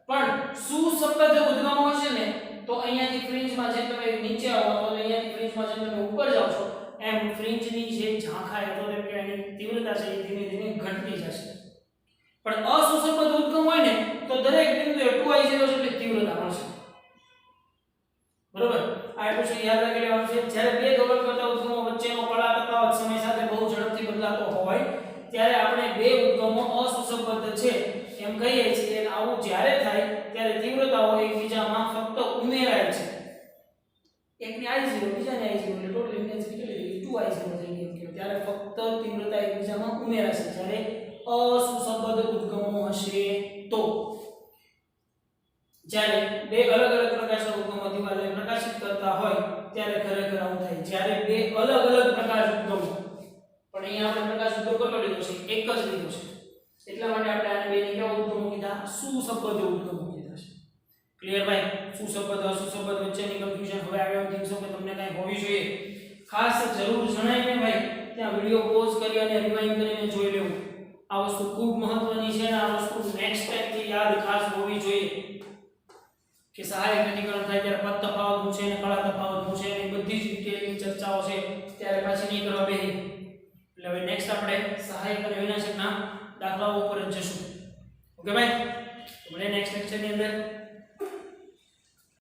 પણ સુસંબદ્ધ ઉદ્ગમો હશે ને તો અહીંયાથી ફ્રિન્જમાં જે તમે નીચે આવો તો અહીંયાથી ફ્રિન્જમાં જે તમે ઉપર જાવ છો એમ ફ્રિન્જની જે ઝાંખાઈ અથવા તો એની તીવ્રતા છે એ ધીમે ધીમે ઘટતી જશે પણ અસુસંબદ્ધ ઉદ્ગમ હોય ને તો દરેક બિંદુએ 2i0 જેટલી તીવ્રતા મળશે બરોબર આ એટલું છે યાદ રાખી લેવાનું છે જ્યારે બે ગોળક કરતા ઉદ્ગમો વચ્ચેનો કળા તફાવત સમય સાથે બહુ ઝડપથી બદલાતો હોય ત્યારે આપણે બે ઉદ્ગમો અસુસંબદ્ધ છે એમ કહીએ છીએ અને આવું જ્યારે થાય ત્યારે તીવ્રતાઓ એકબીજામાં ફક્ત ઉમેરાય છે એકની I0 બીજાની I0 એટલે ટોટલ ઇન્ટેન્સિટી કેટલી થઈ 2I0 થઈ ગઈ કે ત્યારે ફક્ત તીવ્રતા એકબીજામાં ઉમેરાશે જ્યારે અસુસંબદ્ધ ઉદ્ગમો હશે તો જ્યારે બે અલગ અલગ પ્રકાશના ઉદ્ગમો દિવાલને પ્રકાશિત કરતા હોય ત્યારે ખરેખર આવું થાય જ્યારે બે અલગ અલગ પ્રકાશ ઉદ્ગમો પણ અહીંયા આપણે પ્રકાશ ઉદ્ગમ કેટલો લીધો છે એક જ લીધો છે એટલા માટે આપણે આને બે ને કેવા ઉદ્ગમો કીધા સુસંબદ્ધ ઉદ્ગમો કીધા છે ક્લિયર ભાઈ સુસંબદ્ધ અસુસંબદ્ધ વચ્ચેની કન્ફ્યુઝન હવે આવ્યો દિવસો કે તમને કાંઈ હોવી જોઈએ ખાસ જરૂર જણાય ને ભાઈ ત્યાં વિડિયો પોઝ કરી અને રિવાઇન્ડ કરીને જોઈ લેવું આ વસ્તુ ખૂબ મહત્વની છે અને આ વસ્તુ નેક્સ્ટ ટાઈમ થી યાદ ખાસ હોવી જોઈએ કે સહાયક ઘનીકરણ થાય ત્યારે પદ તફાવત શું છે અને કળા તફાવત શું છે અને બધી જ ડિટેલની ચર્ચાઓ છે ત્યારે પાછી નહીં કરવા બેહી એટલે હવે નેક્સ્ટ આપણે સહાયક અને વિનાશકના દાખલાઓ ઉપર જ જશું ઓકે ભાઈ તો મળીએ નેક્સ્ટ લેક્ચરની અંદર